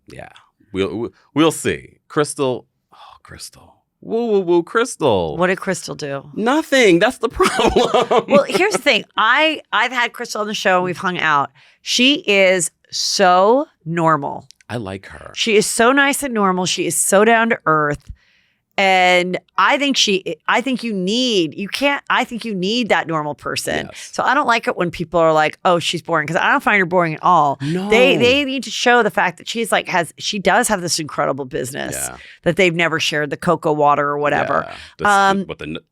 S3: Yeah. We'll see. Crystal. Oh, Crystal. Woo, Crystal.
S2: What did Crystal do?
S3: Nothing. That's the problem.
S2: Well, here's the thing. I've had Crystal on the show and we've hung out. She is so normal.
S3: I like her.
S2: She is so nice and normal. She is so down to earth. And I think you need that normal person.
S3: Yes.
S2: So I don't like it when people are like, oh, she's boring. Because I don't find her boring at all.
S3: No.
S2: They need to show the fact that she does have this incredible business that they've never shared, the cocoa water or whatever.
S3: Yeah.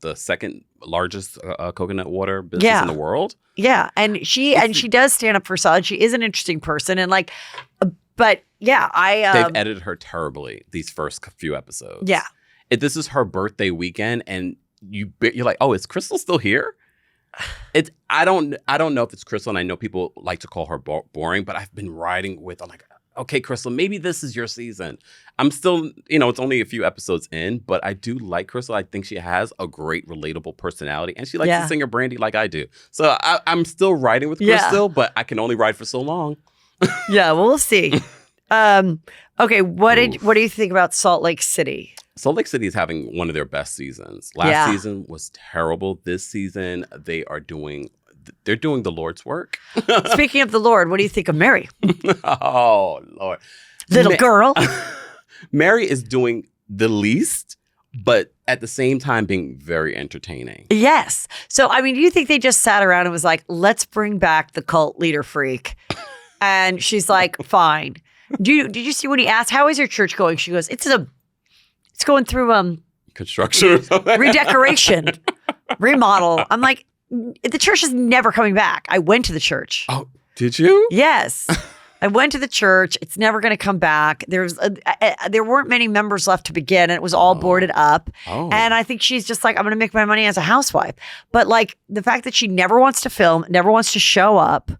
S3: The second largest coconut water business in the world.
S2: Yeah. And she does stand up for solid. She is an interesting person. And but yeah,
S3: they've edited her terribly these first few episodes.
S2: Yeah.
S3: This is her birthday weekend, and you're like, oh, is Crystal still here? I don't know if it's Crystal, and I know people like to call her boring, but I've been riding with. I'm like, okay, Crystal, maybe this is your season. I'm still, it's only a few episodes in, but I do like Crystal. I think she has a great, relatable personality, and she likes to sing her brandy like I do. So I'm still riding with Crystal, but I can only ride for so long.
S2: Yeah, well, we'll see. Okay, what do you think about Salt Lake City?
S3: Salt Lake City is having one of their best seasons. Last season was terrible. This season, they're doing the Lord's work.
S2: Speaking of the Lord, what do you think of Mary?
S3: Oh, Lord.
S2: Little girl.
S3: Mary is doing the least, but at the same time being very entertaining.
S2: Yes. So, do you think they just sat around and was like, let's bring back the cult leader freak? And she's like, fine. Did you see when he asked, how is your church going? She goes, it's going through
S3: construction or something.
S2: Redecoration, remodel. I'm like, the church is never coming back. I went to the church.
S3: Oh, did you?
S2: Yes. I went to the church. It's never going to come back. There weren't many members left to begin, and it was all boarded up. Oh. And I think she's just like, I'm going to make my money as a housewife. But the fact that she never wants to film, never wants to show up,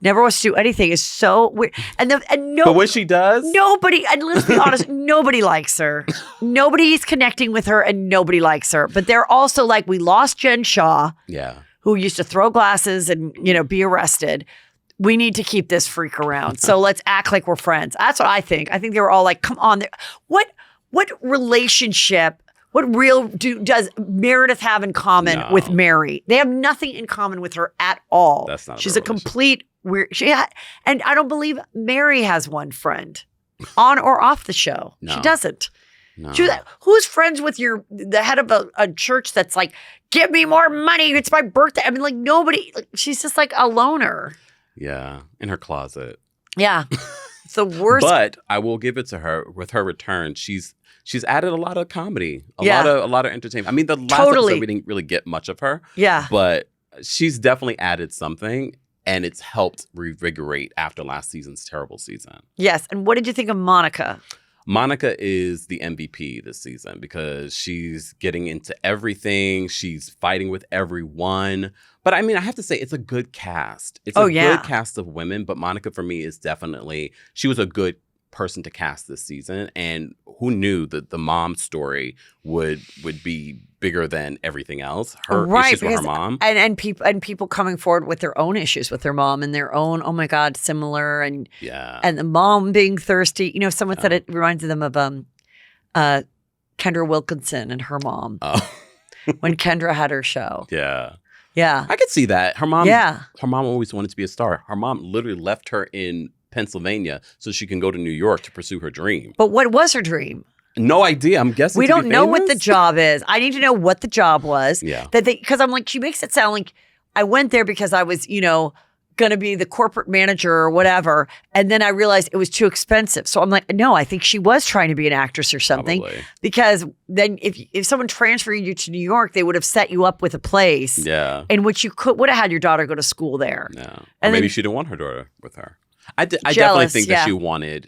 S2: never wants to do anything is so weird. But
S3: when she does,
S2: nobody. And let's be honest, nobody likes her. Nobody's connecting with her, and nobody likes her. But they're also like, we lost Jen Shaw, who used to throw glasses and be arrested. We need to keep this freak around. So let's act like we're friends. That's what I think. I think they were all like, come on. What relationship, does Meredith have in common with Mary? They have nothing in common with her at all.
S3: That's not
S2: She's a complete weird. And I don't believe Mary has one friend on or off the show. No. She doesn't. No. Who's friends with the head of a church that's like, give me more money. It's my birthday. Nobody. She's just like a loner.
S3: Yeah, in her closet.
S2: Yeah, it's the worst.
S3: But I will give it to her. With her return, she's added a lot of comedy, a lot of entertainment. The last episode we didn't really get much of her.
S2: Yeah,
S3: but she's definitely added something, and it's helped revigorate after last season's terrible season. Yes,
S2: and what did you think of Monica?
S3: Monica is the MVP this season because she's getting into everything. She's fighting with everyone. But I have to say, it's a good cast. It's a good cast of women. But Monica, for me, is definitely, she was a good person to cast this season, and who knew that the mom story would be bigger than everything else. Her issues with her mom,
S2: and people coming forward with their own issues with their mom and their own, oh my God, similar, and and the mom being thirsty. You know, someone said it reminds them of Kendra Wilkinson and her mom when Kendra had her show. Yeah,
S3: I could see that. Her mom, her mom always wanted to be a star. Her mom literally left her in Pennsylvania so she can go to New York to pursue her dream.
S2: But what was her dream?
S3: No idea. I'm guessing
S2: we don't know what the job is. I need to know what the job was.
S3: Yeah.
S2: Because I'm like, she makes it sound like I went there because I was, you know, going to be the corporate manager or whatever. And then I realized it was too expensive. So I'm like, no, I think she was trying to be an actress or something.
S3: Probably.
S2: Because then if someone transferred you to New York, they would have set you up with a place in which you would have had your daughter go to school there.
S3: Yeah.
S2: And
S3: maybe she didn't want her daughter with her. I definitely think that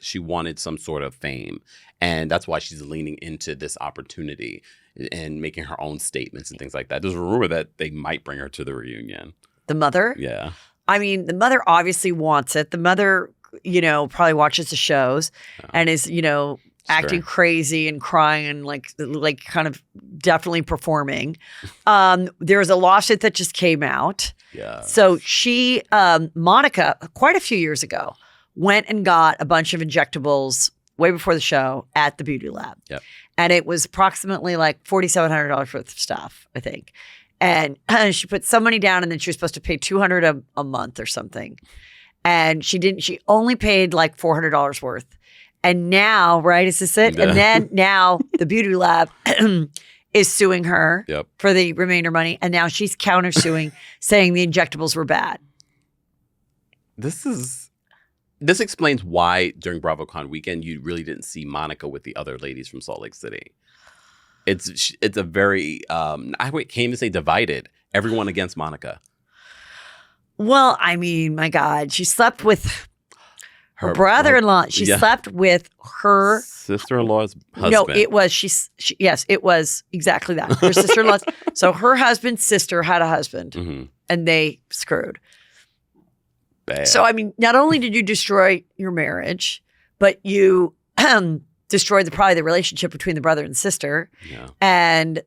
S3: she wanted some sort of fame. And that's why she's leaning into this opportunity and making her own statements and things like that. There's a rumor that they might bring her to the reunion.
S2: The mother?
S3: Yeah.
S2: I mean, the mother obviously wants it. The mother, you know, probably watches the shows and is, you know, acting crazy and crying and like kind of definitely performing. There's a lawsuit that just came out.
S3: Yeah.
S2: So she, Monica, quite a few years ago, went and got a bunch of injectables way before the show at the beauty lab.
S3: Yep.
S2: And it was approximately like $4,700 worth of stuff, I think. And she put some money down and then she was supposed to pay $200 a month or something. And she didn't, she only paid like $400 worth. And now, right, is this it?
S3: Yeah.
S2: And then now the beauty lab is suing her for the remainder money. And now she's countersuing saying the injectables were bad.
S3: This explains why during BravoCon weekend you really didn't see Monica with the other ladies from Salt Lake City. It's a very I came to say divided. Everyone against Monica.
S2: Well, I mean, my God, she slept with her brother-in-law. She slept with her
S3: sister-in-law's husband.
S2: No, it was yes, it was exactly that. Her sister-in-law. So her husband's sister had a husband, and they screwed.
S3: Bad.
S2: So, I mean, not only did you destroy your marriage, but you destroyed probably the relationship between the brother and sister.
S3: Yeah.
S2: And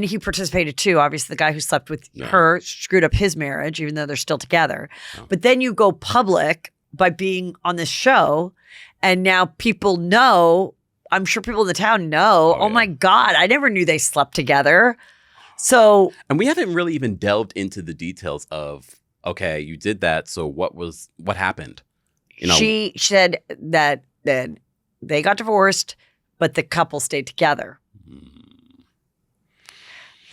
S2: he participated too. Obviously, the guy who slept with her screwed up his marriage, even though they're still together. Oh. But then you go public by being on this show, and now people know, I'm sure people in the town know, oh my God, I never knew they slept together. So.
S3: And we haven't really even delved into the details of, okay, you did that. So what happened? You know,
S2: she said that they got divorced, but the couple stayed together.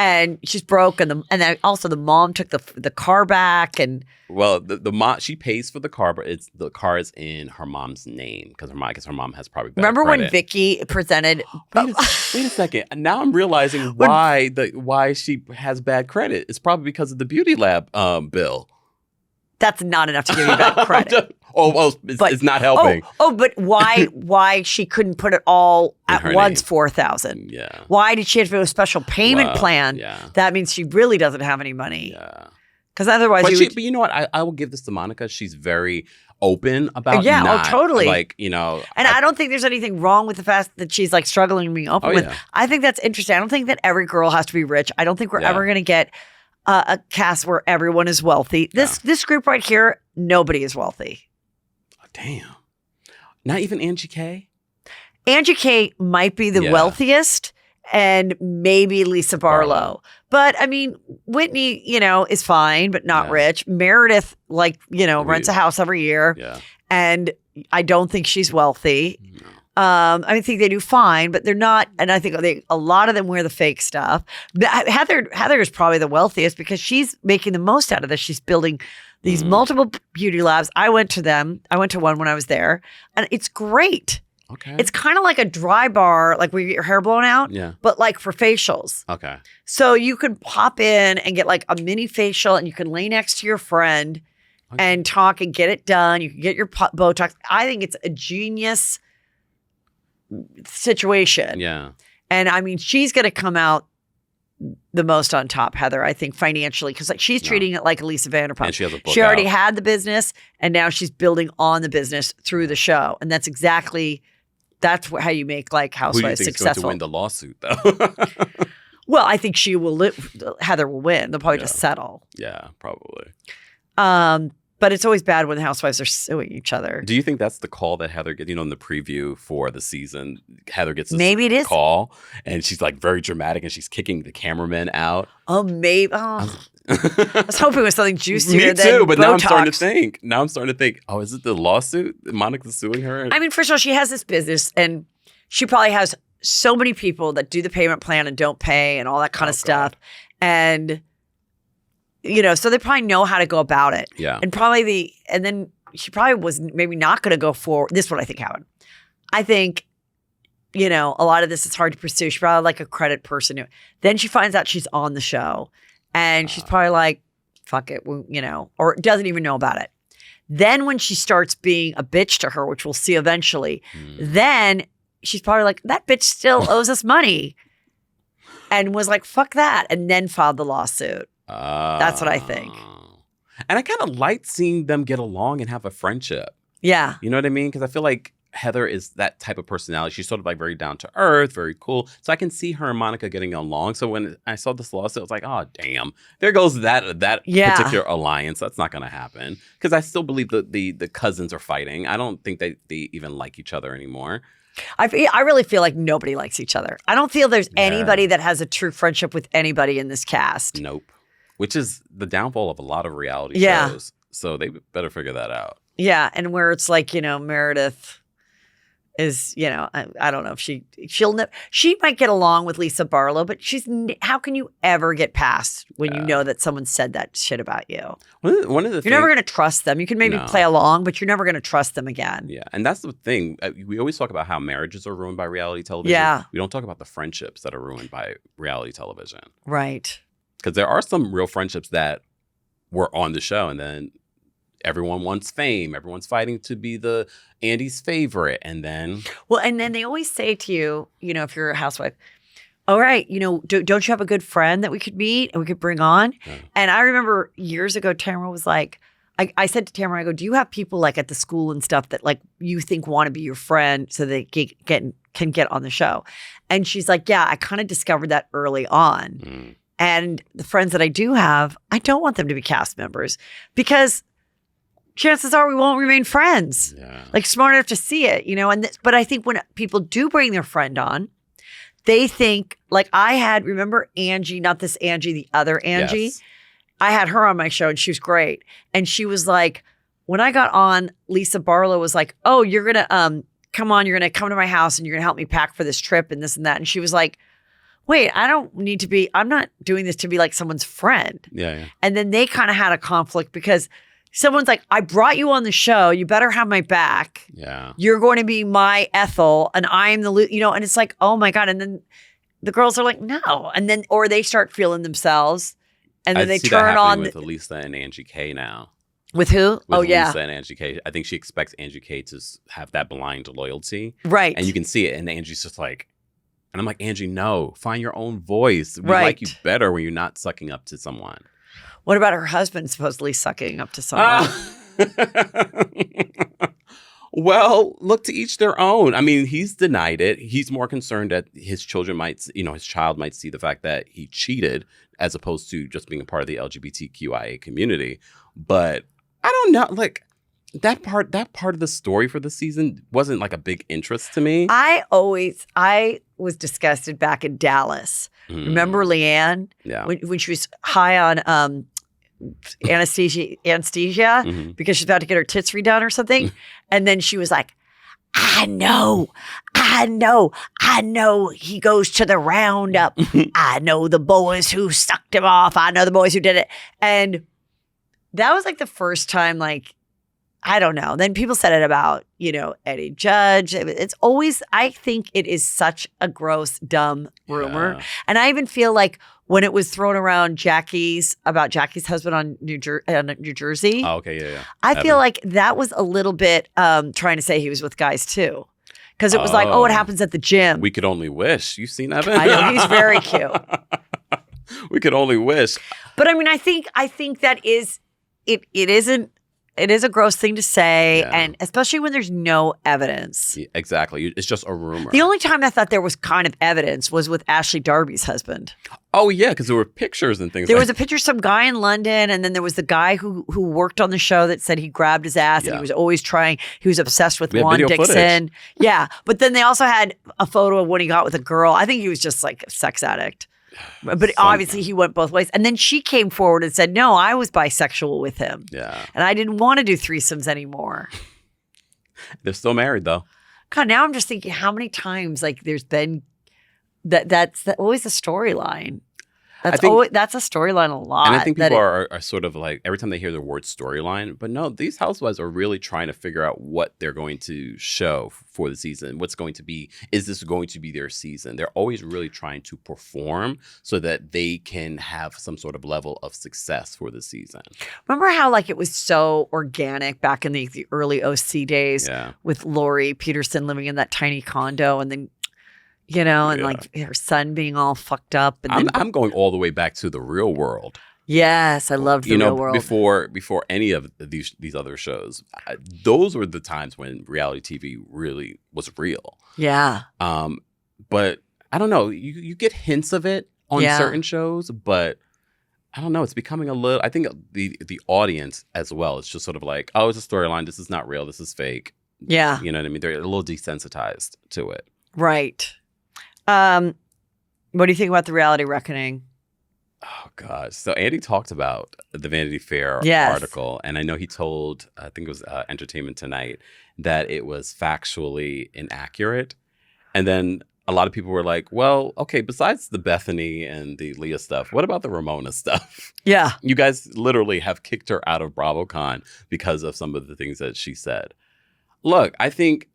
S2: And she's broke, and then also the mom took the car back, and
S3: the mom, she pays for the car, but the car is in her mom's name because her mom has probably better
S2: remember
S3: credit.
S2: When Vicky presented.
S3: Wait a second. Now I'm realizing why she has bad credit. It's probably because of the beauty lab bill.
S2: That's not enough to give you bad credit.
S3: It's not helping.
S2: But why she couldn't put it all at once, $4,000?
S3: Yeah.
S2: Why did she have to do a special payment plan?
S3: Yeah.
S2: That means she really doesn't have any money. Yeah. Because otherwise,
S3: but you know what? I will give this to Monica. She's very open about
S2: totally.
S3: Like, you know.
S2: And I don't think there's anything wrong with the fact that she's like struggling being open with. I think that's interesting. I don't think that every girl has to be rich. I don't think we're ever going to get a cast where everyone is wealthy. This group right here, nobody is wealthy.
S3: Damn. Not even Angie K?
S2: Angie K might be the wealthiest, and maybe Lisa Barlow. But I mean, Whitney, you know, is fine, but not rich. Meredith, like, you know, rents a house every year. Yeah. And I don't think she's wealthy. No. I think they do fine, but they're not. And I think a lot of them wear the fake stuff. Heather is probably the wealthiest because she's making the most out of this. She's building these multiple beauty labs. I went to them. I went to one when I was there, and it's great.
S3: Okay.
S2: It's kind of like a dry bar, like where you get your hair blown out, but like for facials.
S3: Okay.
S2: So you can pop in and get like a mini facial, and you can lay next to your friend and talk and get it done. You can get your Botox. I think it's a genius situation.
S3: Yeah.
S2: And I mean, she's going to come out the most on top, Heather, I think, financially, because like she's treating it like Lisa Vanderpump.
S3: And she has a book
S2: She already
S3: out.
S2: had the business, and now she's building on the business through the show. And that's how you make like
S3: Who do you
S2: Housewives
S3: think is going to
S2: successful.
S3: win the lawsuit, though?
S2: Well, I think Heather will win. They'll probably just settle.
S3: Yeah, probably.
S2: But it's always bad when the Housewives are suing each other.
S3: Do you think that's the call that Heather gets? In the preview for the season, Heather gets this
S2: Maybe it is.
S3: call, and she's like very dramatic, and she's kicking the cameraman out.
S2: Oh, maybe. Oh. I was hoping it was something juicier
S3: Me
S2: than
S3: too, but now I'm starting to
S2: Botox.
S3: think. Oh, is it the lawsuit? Monica's suing her?
S2: I mean, first of all, she has this business, and she probably has so many people that do the payment plan and don't pay and all that kind of stuff.
S3: God.
S2: And, so they probably know how to go about it.
S3: Yeah.
S2: And then she probably was maybe not going to go forward. This is what I think happened. I think, a lot of this is hard to pursue. She's probably like a credit person. Then she finds out she's on the show, and she's probably like, fuck it, or doesn't even know about it. Then when she starts being a bitch to her, which we'll see eventually, then she's probably like, that bitch still owes us money. And was like, fuck that. And then filed the lawsuit. That's what I think.
S3: And I kind of liked seeing them get along and have a friendship.
S2: Yeah.
S3: You know what I mean? Because I feel like Heather is that type of personality. She's sort of like very down to earth, very cool. So I can see her and Monica getting along. So when I saw this lawsuit, I was like, oh, damn. There goes that particular alliance. That's not going to happen. Because I still believe the cousins are fighting. I don't think they even like each other anymore.
S2: I really feel like nobody likes each other. I don't feel there's anybody that has a true friendship with anybody in this cast.
S3: Nope. Which is the downfall of a lot of reality
S2: Yeah.
S3: shows. So they better figure that out.
S2: Yeah, and where it's like, Meredith is, I don't know if she might get along with Lisa Barlow, but how can you ever get past when you know that someone said that shit about you?
S3: One of the
S2: You're never going to trust them. You can maybe play along, but you're never going to trust them again.
S3: Yeah, and that's the thing. We always talk about how marriages are ruined by reality television.
S2: Yeah.
S3: We don't talk about the friendships that are ruined by reality television.
S2: Right.
S3: Because there are some real friendships that were on the show, and then everyone wants fame. Everyone's fighting to be the Andy's favorite, and then
S2: they always say to you, if you're a housewife, all right, don't you have a good friend that we could meet and we could bring on? Yeah. And I remember years ago, Tamara was like, I said to Tamara, I go, do you have people like at the school and stuff that like you think want to be your friend so they can get on the show? And she's like, yeah, I kind of discovered that early on. And the friends that I do have, I don't want them to be cast members because chances are we won't remain friends. Yeah. Like smart enough to see it, but I think when people do bring their friend on, they think like remember Angie, not this Angie, the other Angie. Yes. I had her on my show and she was great. And she was like, when I got on, Lisa Barlow was like, oh, you're going to you're going to come to my house and you're going to help me pack for this trip and this and that. And she was like, wait, I'm not doing this to be like someone's friend.
S3: Yeah.
S2: And then they kind of had a conflict because someone's like, I brought you on the show. You better have my back.
S3: Yeah.
S2: You're going to be my Ethel and I'm and it's like, oh my God. And then the girls are like, no. And then, or they start feeling themselves and then they turn on.
S3: With Lisa and Angie K now.
S2: With who?
S3: With Lisa and Angie K. I think she expects Angie K to have that blind loyalty.
S2: Right.
S3: And you can see it. And Angie's just like, and I'm like, Angie, no, find your own voice. We like you better when you're not sucking up to someone.
S2: What about her husband supposedly sucking up to someone?
S3: Well, look, to each their own. I mean, he's denied it. He's more concerned that his child might see the fact that he cheated as opposed to just being a part of the LGBTQIA community. But I don't know, like that part of the story for the season wasn't like a big interest to me.
S2: I was disgusted back in Dallas. Remember Leanne?
S3: Yeah.
S2: When she was high on anesthesia because she's about to get her tits redone or something. And then she was like, I know he goes to the roundup. I know the boys who sucked him off. I know the boys who did it. And that was like the first time, like, I don't know. Then people said it about, Eddie Judge. It's always, I think it is such a gross, dumb rumor. Yeah. And I even feel like when it was thrown around about Jackie's husband on New Jersey.
S3: Oh, okay, yeah.
S2: I feel like that was a little bit trying to say he was with guys too. Because it was like, it happens at the gym.
S3: We could only wish. You seen that?
S2: I know, he's very cute.
S3: We could only wish.
S2: But I mean, I think that is it is a gross thing to say, and especially when there's no evidence.
S3: Yeah, exactly. It's just a rumor.
S2: The only time I thought there was kind of evidence was with Ashley Darby's husband.
S3: Oh, yeah, because there were pictures and things
S2: There was a picture of some guy in London, and then there was the guy who worked on the show that said he grabbed his ass and he was always trying. He was obsessed with Juan Dixon. Footage. Yeah. But then they also had a photo of when he got with a girl. I think he was just like a sex addict. But obviously he went both ways. And then she came forward and said, no, I was bisexual with him. Yeah. And I didn't want to do threesomes anymore.
S3: They're still married, though.
S2: God, now I'm just thinking how many times like there's been that's always a storyline. That's a storyline a lot.
S3: And I think people are sort of like, every time they hear the word storyline, but no, these housewives are really trying to figure out what they're going to show for the season. What's going to be, is this going to be their season? They're always really trying to perform so that they can have some sort of level of success for the season. Remember
S2: how like it was so organic back in the early OC days with Lori Peterson living in that tiny condo and then like her son being all fucked up. And
S3: I'm going all the way back to the Real World.
S2: Yes, I loved the Real World.
S3: Before any of these other shows, those were the times when reality TV really was real.
S2: Yeah.
S3: But I don't know. You get hints of it on certain shows, but I don't know. It's becoming a little. I think the audience as well. It's just sort of like, oh, it's a storyline. This is not real. This is fake.
S2: Yeah.
S3: You know what I mean? They're a little desensitized to it.
S2: Right. What do you think about the reality reckoning?
S3: Oh, gosh. So Andy talked about the Vanity Fair article, and I know he told, I think it was Entertainment Tonight, that it was factually inaccurate. And then a lot of people were like, well, okay, besides the Bethany and the Leah stuff, what about the Ramona stuff?
S2: Yeah.
S3: You guys literally have kicked her out of BravoCon because of some of the things that she said. Look, I think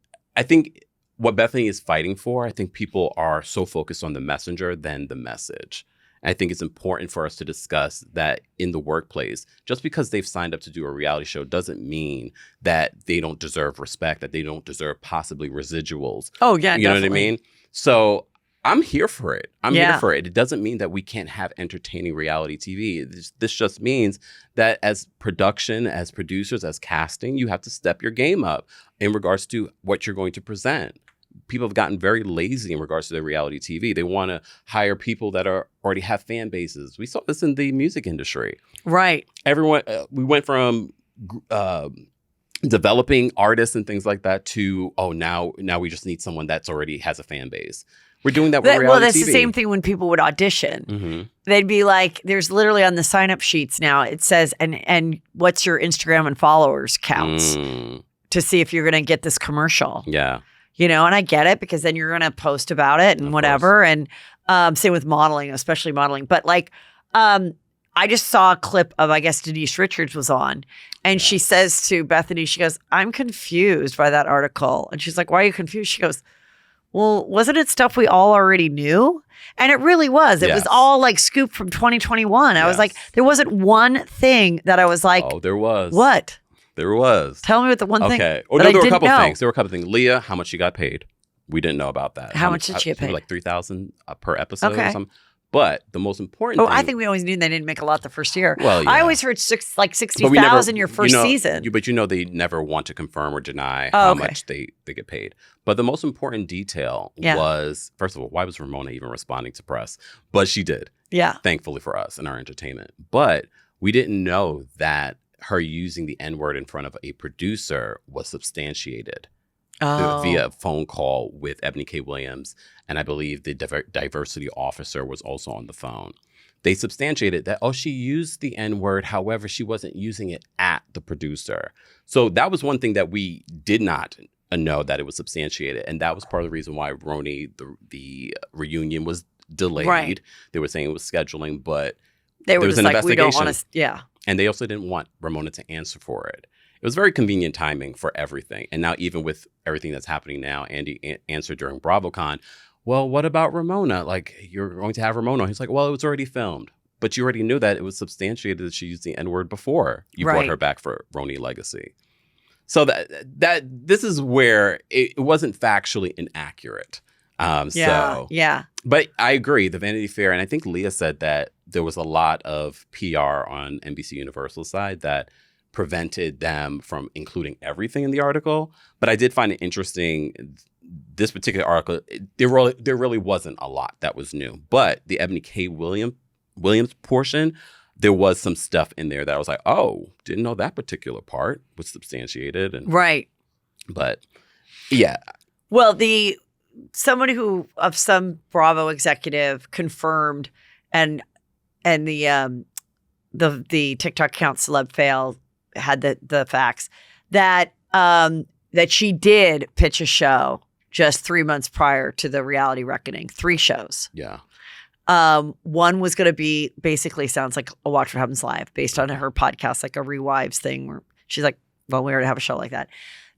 S3: what Bethany is fighting for, I think people are so focused on the messenger than the message. And I think it's important for us to discuss that in the workplace, just because they've signed up to do a reality show doesn't mean that they don't deserve respect, that they don't deserve possibly residuals.
S2: Oh, yeah,
S3: You know what I mean? So I'm here for it. I'm here for it. It doesn't mean that we can't have entertaining reality TV. This just means that as production, as producers, as casting, you have to step your game up in regards to what you're going to present. People have gotten very lazy in regards to their reality TV. They want to hire people that already have fan bases. We saw this in the music industry.
S2: Right.
S3: Everyone, we went from developing artists and things like that to, now we just need someone that's already has a fan base. We're doing that with reality TV.
S2: Well, that's the same thing when people would audition. Mm-hmm. They'd be like, there's literally on the sign-up sheets now, it says, and what's your Instagram and followers counts to see if you're going to get this commercial.
S3: Yeah.
S2: And I get it because then you're going to post about it and whatever. And same with modeling, especially modeling. But like, I just saw a clip of, I guess, Denise Richards was on. And she says to Bethany, she goes, I'm confused by that article. And she's like, why are you confused? She goes, well, wasn't it stuff we all already knew? And it really was. It was all like scoop from 2021. I was like, there wasn't one thing that I was like.
S3: Oh, there was.
S2: What?
S3: There was.
S2: Tell me what the one thing.
S3: Okay. Oh, no, there were a couple of things. There were a couple of things. Leah, how much she got paid. We didn't know about that.
S2: How much did she get paid?
S3: Like $3,000 per episode or something. But the most important thing.
S2: I think we always knew they didn't make a lot the first year.
S3: Well, yeah.
S2: I always heard like 60,000 your first season.
S3: But they never want to confirm or deny how much they get paid. But the most important detail was, first of all, why was Ramona even responding to press? But she did.
S2: Yeah.
S3: Thankfully for us and our entertainment. But we didn't know that her using the N-word in front of a producer was substantiated via a phone call with Ebony K. Williams. And I believe the diversity officer was also on the phone. They substantiated that, she used the N-word. However, she wasn't using it at the producer. So that was one thing that we did not know, that it was substantiated. And that was part of the reason why RHONY, the reunion was delayed. Right. They were saying it was scheduling, but
S2: there
S3: was an investigation.
S2: We don't want to,
S3: And they also didn't want Ramona to answer for it. It was very convenient timing for everything. And now even with everything that's happening now, Andy answered during BravoCon, well, what about Ramona? Like, you're going to have Ramona. He's like, well, it was already filmed. But you already knew that it was substantiated that she used the N-word before you brought her back for RHONY Legacy. So that this is where it wasn't factually inaccurate. But I agree, the Vanity Fair, and I think Leah said that there was a lot of PR on NBC Universal side that prevented them from including everything in the article. But I did find it interesting. This particular article, there really wasn't a lot that was new. But the Ebony K. Williams portion, there was some stuff in there that I was like, oh, didn't know that particular part was substantiated. And
S2: Right.
S3: But yeah.
S2: Well, someone who of some Bravo executive confirmed, and the TikTok account Celeb Fail had the facts that she did pitch a show just 3 months prior to the reality reckoning. 3 shows.
S3: Yeah.
S2: One was going to be basically sounds like a Watch What Happens Live based on her podcast, like a RHOBH thing where she's like, well, we already have a show like that.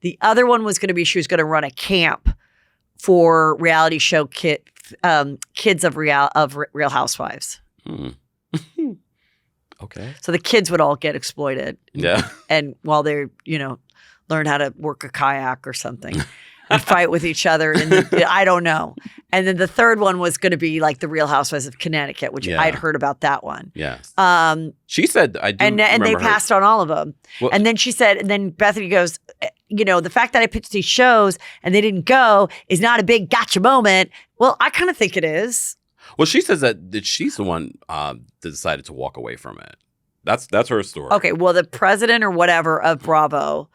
S2: The other one was going to be she was going to run a camp for reality show kids of Real Housewives.
S3: Okay.
S2: So the kids would all get exploited.
S3: Yeah.
S2: And while they, learn how to work a kayak or something and fight with each other. I don't know. And then the third one was going to be like the Real Housewives of Connecticut, which I'd heard about that one.
S3: Yes. She said, I do
S2: and they passed on all of them. Well, and then she said, and then Bethany goes, the fact that I pitched these shows and they didn't go is not a big gotcha moment. Well, I kind of think it is.
S3: Well, she says that she's the one that decided to walk away from it. That's her story.
S2: Okay. Well, the president or whatever of Bravo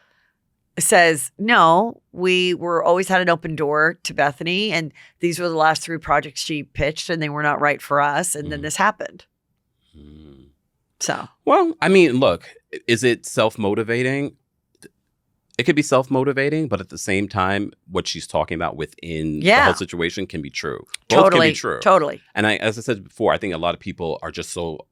S2: says, no, we were always had an open door to Bethany. And these were the last 3 projects she pitched and they were not right for us. And then this happened. So.
S3: Well, I mean, look, is it self-motivating? It could be self-motivating, but at the same time, what she's talking about within the whole situation can be true. Both can be true. Totally. And as I said before, I think a lot of people are just so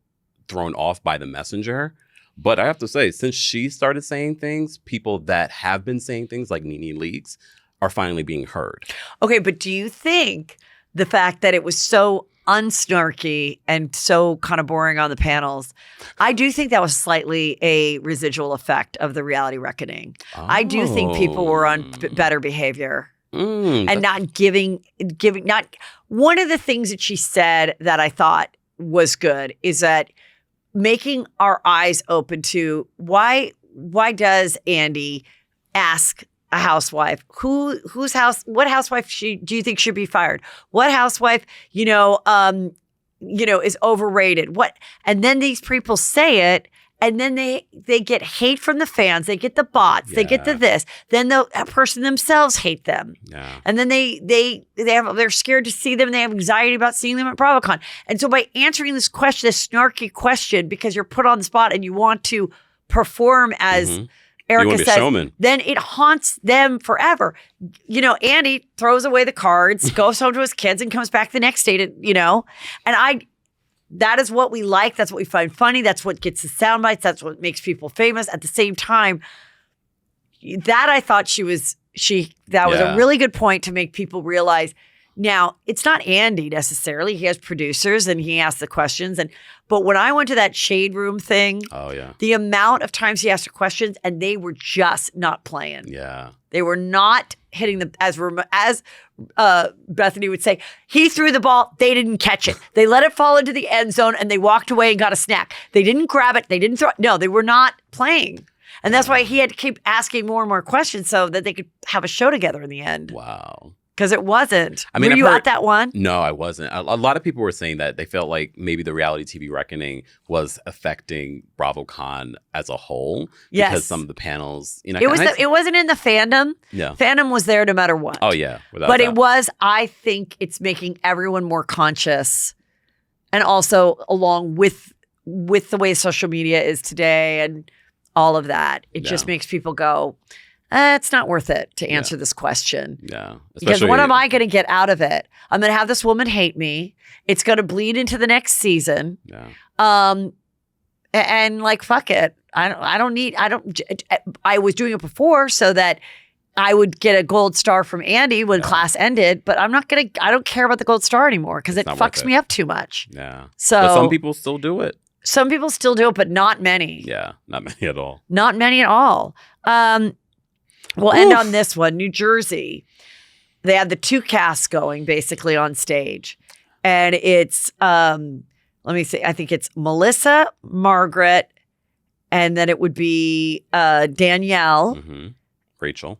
S3: thrown off by the messenger. But I have to say, since she started saying things, people that have been saying things like Nene Leakes are finally being heard.
S2: Okay, but do you think the fact that it was so unsnarky and so kind of boring on the panels, I do think that was slightly a residual effect of the reality reckoning. Oh. I do think people were on better behavior and not giving. Not one of the things that she said that I thought was good is that making our eyes open to why does Andy ask a housewife what housewife do you think should be fired? What housewife, is overrated? And then these people say it, and then they get hate from the fans. They get the bots. They get this. Then the person themselves hate them. Yeah. And then they're scared to see them. They have anxiety about seeing them at BravoCon. And so by answering this snarky question, because you're put on the spot and you want to perform as Erica says, then it haunts them forever. Andy throws away the cards, goes home to his kids, and comes back the next day to, and that is what we like. That's what we find funny. That's what gets the sound bites. That's what makes people famous. At the same time, that I thought that was a really good point to make people realize. Now, it's not Andy necessarily. He has producers and he asks the questions. But when I went to that shade room thing, the amount of times he asked the questions and they were just not playing.
S3: Yeah.
S2: They were not hitting them as Bethany would say, he threw the ball, they didn't catch it. They let it fall into the end zone and they walked away and got a snack. They didn't grab it. They didn't throw it. No, they were not playing. And that's why he had to keep asking more and more questions so that they could have a show together in the end.
S3: Wow.
S2: Because it wasn't. I mean, were you at that one?
S3: No, I wasn't. A lot of people were saying that they felt like maybe the reality TV reckoning was affecting BravoCon as a whole.
S2: Yes.
S3: Because some of the panels,
S2: it wasn't in the fandom.
S3: Yeah.
S2: Fandom was there no matter what.
S3: Oh, yeah.
S2: But it was, I think it's making everyone more conscious. And also along with the way social media is today and all of that, it just makes people go, it's not worth it to answer this question.
S3: Yeah.
S2: Because what am I going to get out of it? I'm going to have this woman hate me. It's going to bleed into the next season.
S3: Yeah.
S2: And like, fuck it. I was doing it before so that I would get a gold star from Andy when class ended, but I don't care about the gold star anymore because it fucks me up too much.
S3: Yeah.
S2: So
S3: but some people still do it.
S2: Some people still do it, but not many.
S3: Yeah. Not many at all.
S2: Not many at all. We'll end on this one. New Jersey. They had the 2 casts going basically on stage. And it's let me see. I think it's Melissa, Margaret, and then it would be Danielle
S3: Rachel.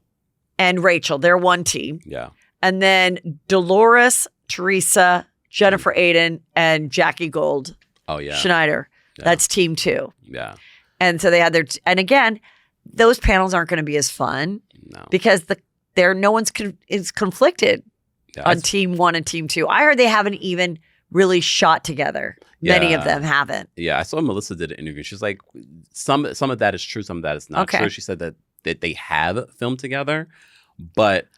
S2: and Rachel. They're one team.
S3: Yeah.
S2: And then Dolores, Teresa, Jennifer Aiden, and Jackie Gold.
S3: Oh, yeah.
S2: Schneider.
S3: Yeah.
S2: That's team 2.
S3: Yeah.
S2: And so they had and again, those panels aren't going to be as fun because no one's is conflicted on team 1 and team 2. I heard they haven't even really shot together. Many of them haven't.
S3: Yeah, I saw Melissa did an interview. She's like, some of that is true, some of that is not true. She said that they have filmed together, but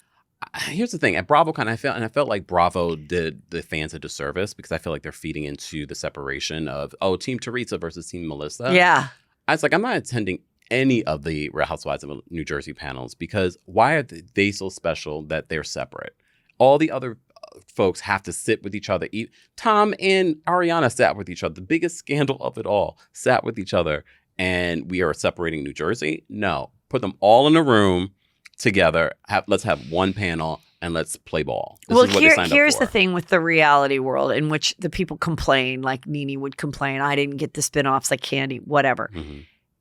S3: here's the thing: at BravoCon, I felt like Bravo did the fans a disservice because I feel like they're feeding into the separation of Team Teresa versus Team Melissa.
S2: Yeah,
S3: I was like, I'm not attending any of the Real Housewives of New Jersey panels because why are they so special that they're separate? All the other folks have to sit with each other. Tom and Ariana sat with each other. The biggest scandal of it all, sat with each other, and we are separating New Jersey? No. Put them all in a room together. Let's have one panel and let's play ball. This is what they signed up for.
S2: Here's the thing with the reality world in which the people complain, like Nene would complain, I didn't get the spinoffs like Candy, whatever.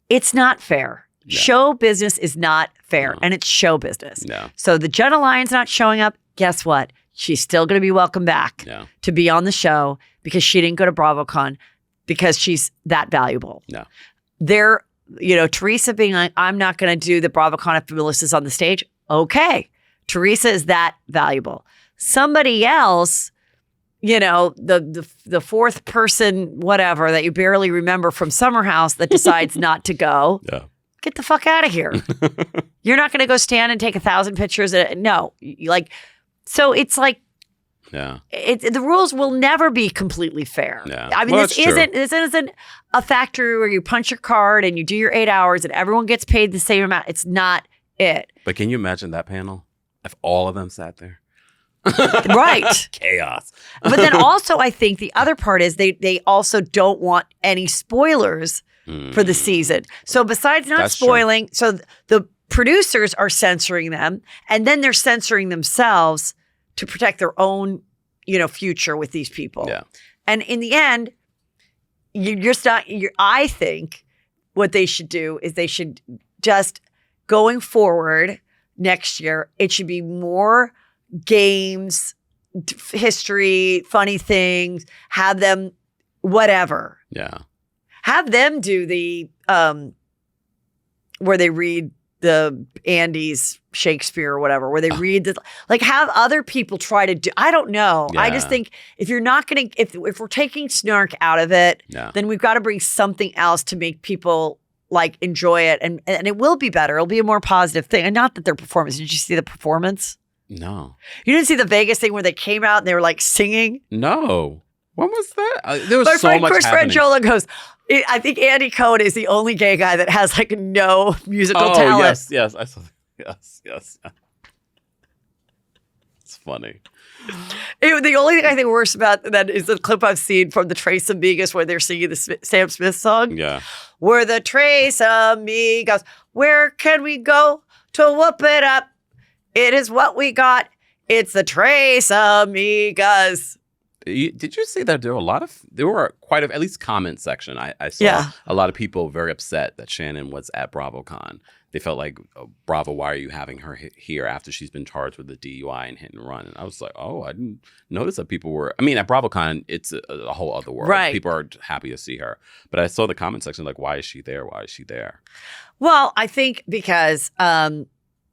S2: It's not fair. Yeah. Show business is not fair, and it's show business.
S3: Yeah.
S2: So the Jenna Lyon's not showing up. Guess what? She's still going to be welcome back to be on the show because she didn't go to BravoCon because she's that valuable.
S3: No.
S2: They're, Teresa being like, I'm not going to do the BravoCon if Melissa's on the stage. Okay. Teresa is that valuable. Somebody else, the fourth person, whatever, that you barely remember from Summer House that decides not to go.
S3: Yeah.
S2: Get the fuck out of here. You're not going to go stand and take 1,000 pictures. No. So it's like, the rules will never be completely fair.
S3: Yeah.
S2: I mean, this isn't a factory where you punch your card and you do your 8 hours and everyone gets paid the same amount. It's not it.
S3: But can you imagine that panel if all of them sat there?
S2: Right.
S3: Chaos.
S2: But then also, I think the other part is they also don't want any spoilers for the season. So besides not spoiling, so the producers are censoring them, and then they're censoring themselves to protect their own, future with these people.
S3: Yeah.
S2: And in the end, I think what they should do is they should just, going forward next year, it should be more games, history, funny things, have them, whatever.
S3: Yeah.
S2: Have them do the, where they read the Andy's Shakespeare or whatever, where they read the, have other people try to do, I don't know.
S3: Yeah.
S2: I just think if you're not going to, if we're taking snark out of it, then we've got to bring something else to make people enjoy it. And it will be better. It'll be a more positive thing. And not that their performance, did you see the performance?
S3: No.
S2: You didn't see the Vegas thing where they came out and they were singing?
S3: No. When was that? There was
S2: My
S3: so
S2: friend
S3: much
S2: Chris
S3: happening.
S2: Frangiola goes, I think Andy Cohen is the only gay guy that has no musical talent.
S3: Yes. I saw that. Yes. It's funny.
S2: The only thing I think worse about that is the clip I've seen from the Trace Amigas where they're singing the Sam Smith song.
S3: Yeah.
S2: We're the Trace Amigas. Where can we go to whoop it up? It is what we got. It's the Trace Amigas.
S3: Did you see that there were quite at least comment section. I saw a lot of people very upset that Shannon was at BravoCon. They felt like, Bravo, why are you having her here after she's been charged with a DUI and hit and run? And I was like, I didn't notice that people were, at BravoCon, it's a whole other world.
S2: Right.
S3: People are happy to see her. But I saw the comment section why is she there? Why is she there?
S2: Well, I think because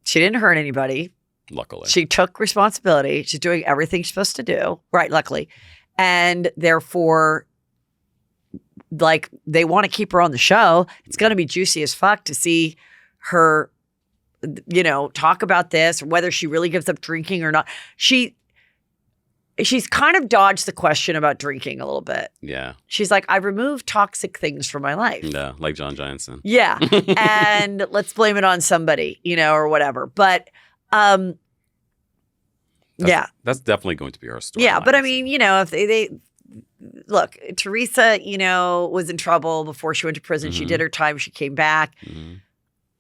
S2: she didn't hurt anybody.
S3: Luckily.
S2: She took responsibility. She's doing everything she's supposed to do. Right, luckily. And therefore, they want to keep her on the show. It's going to be juicy as fuck to see her, talk about this, or whether she really gives up drinking or not. She's kind of dodged the question about drinking a little bit.
S3: Yeah.
S2: She's like, I removed toxic things from my life.
S3: Yeah, like John Johnson.
S2: Yeah. And let's blame it on somebody, or whatever. But
S3: that's definitely going to be our story.
S2: Yeah, but if they look, Teresa, was in trouble before she went to prison. She did her time. She came back.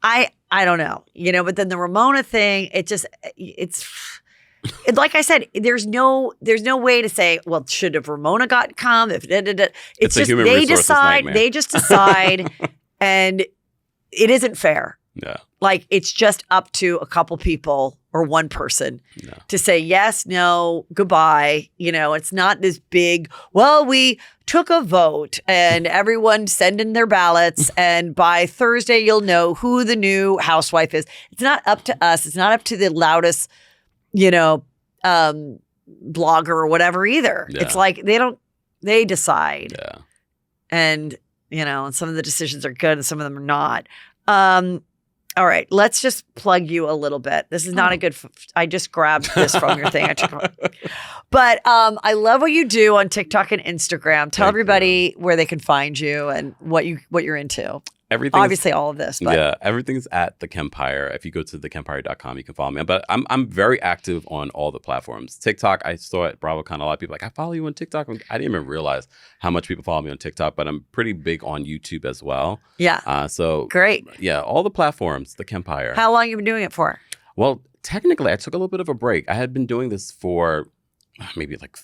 S2: I don't know, but then the Ramona thing, it's like I said, there's no way to say, well, should have Ramona come? If it's
S3: a
S2: just
S3: human
S2: they
S3: resources
S2: decide.
S3: nightmare.
S2: They just decide, and it isn't fair.
S3: Yeah.
S2: Like it's just up to a couple people or one person to say yes, no, goodbye. You know, it's not this big, well, we took a vote and everyone send in their ballots and by Thursday you'll know who the new housewife is. It's not up to us. It's not up to the loudest, blogger or whatever either.
S3: Yeah.
S2: It's like they decide.
S3: Yeah.
S2: And, and some of the decisions are good and some of them are not. All right, let's just plug you a little bit. This is not a good. I just grabbed this from your thing. But I love what you do on TikTok and Instagram. Tell everybody where they can find you and what you're into.
S3: Everything.
S2: Obviously, all of this. But.
S3: Yeah, everything's at the Kempire. If you go to thekempire.com, you can follow me. But I'm very active on all the platforms. TikTok, I saw at BravoCon, a lot of people like, I follow you on TikTok. I didn't even realize how much people follow me on TikTok, but I'm pretty big on YouTube as well.
S2: Yeah.
S3: So
S2: great.
S3: Yeah, all the platforms, the Kempire.
S2: How long have you been doing it for?
S3: Well, technically, I took a little bit of a break. I had been doing this for maybe like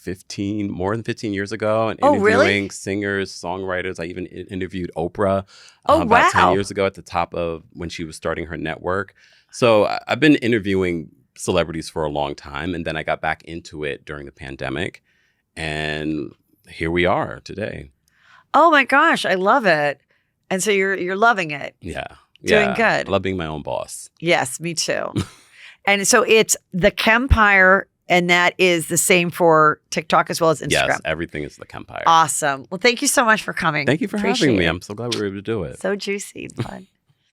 S3: more than 15 years ago, and interviewing singers, songwriters. I even interviewed Oprah about 10 years ago at the top of when she was starting her network. So I've been interviewing celebrities for a long time, and then I got back into it during the pandemic, and here we are today.
S2: Oh my gosh, I love it. And so you're loving it.
S3: Yeah.
S2: Doing good.
S3: I love being my own boss.
S2: Yes, me too. And so it's the Kempire. And that is the same for TikTok as well as Instagram.
S3: Yes, everything is the Kempire.
S2: Awesome. Well, thank you so much for coming.
S3: Thank you for having me. I'm so glad we were able to do it.
S2: So juicy and fun.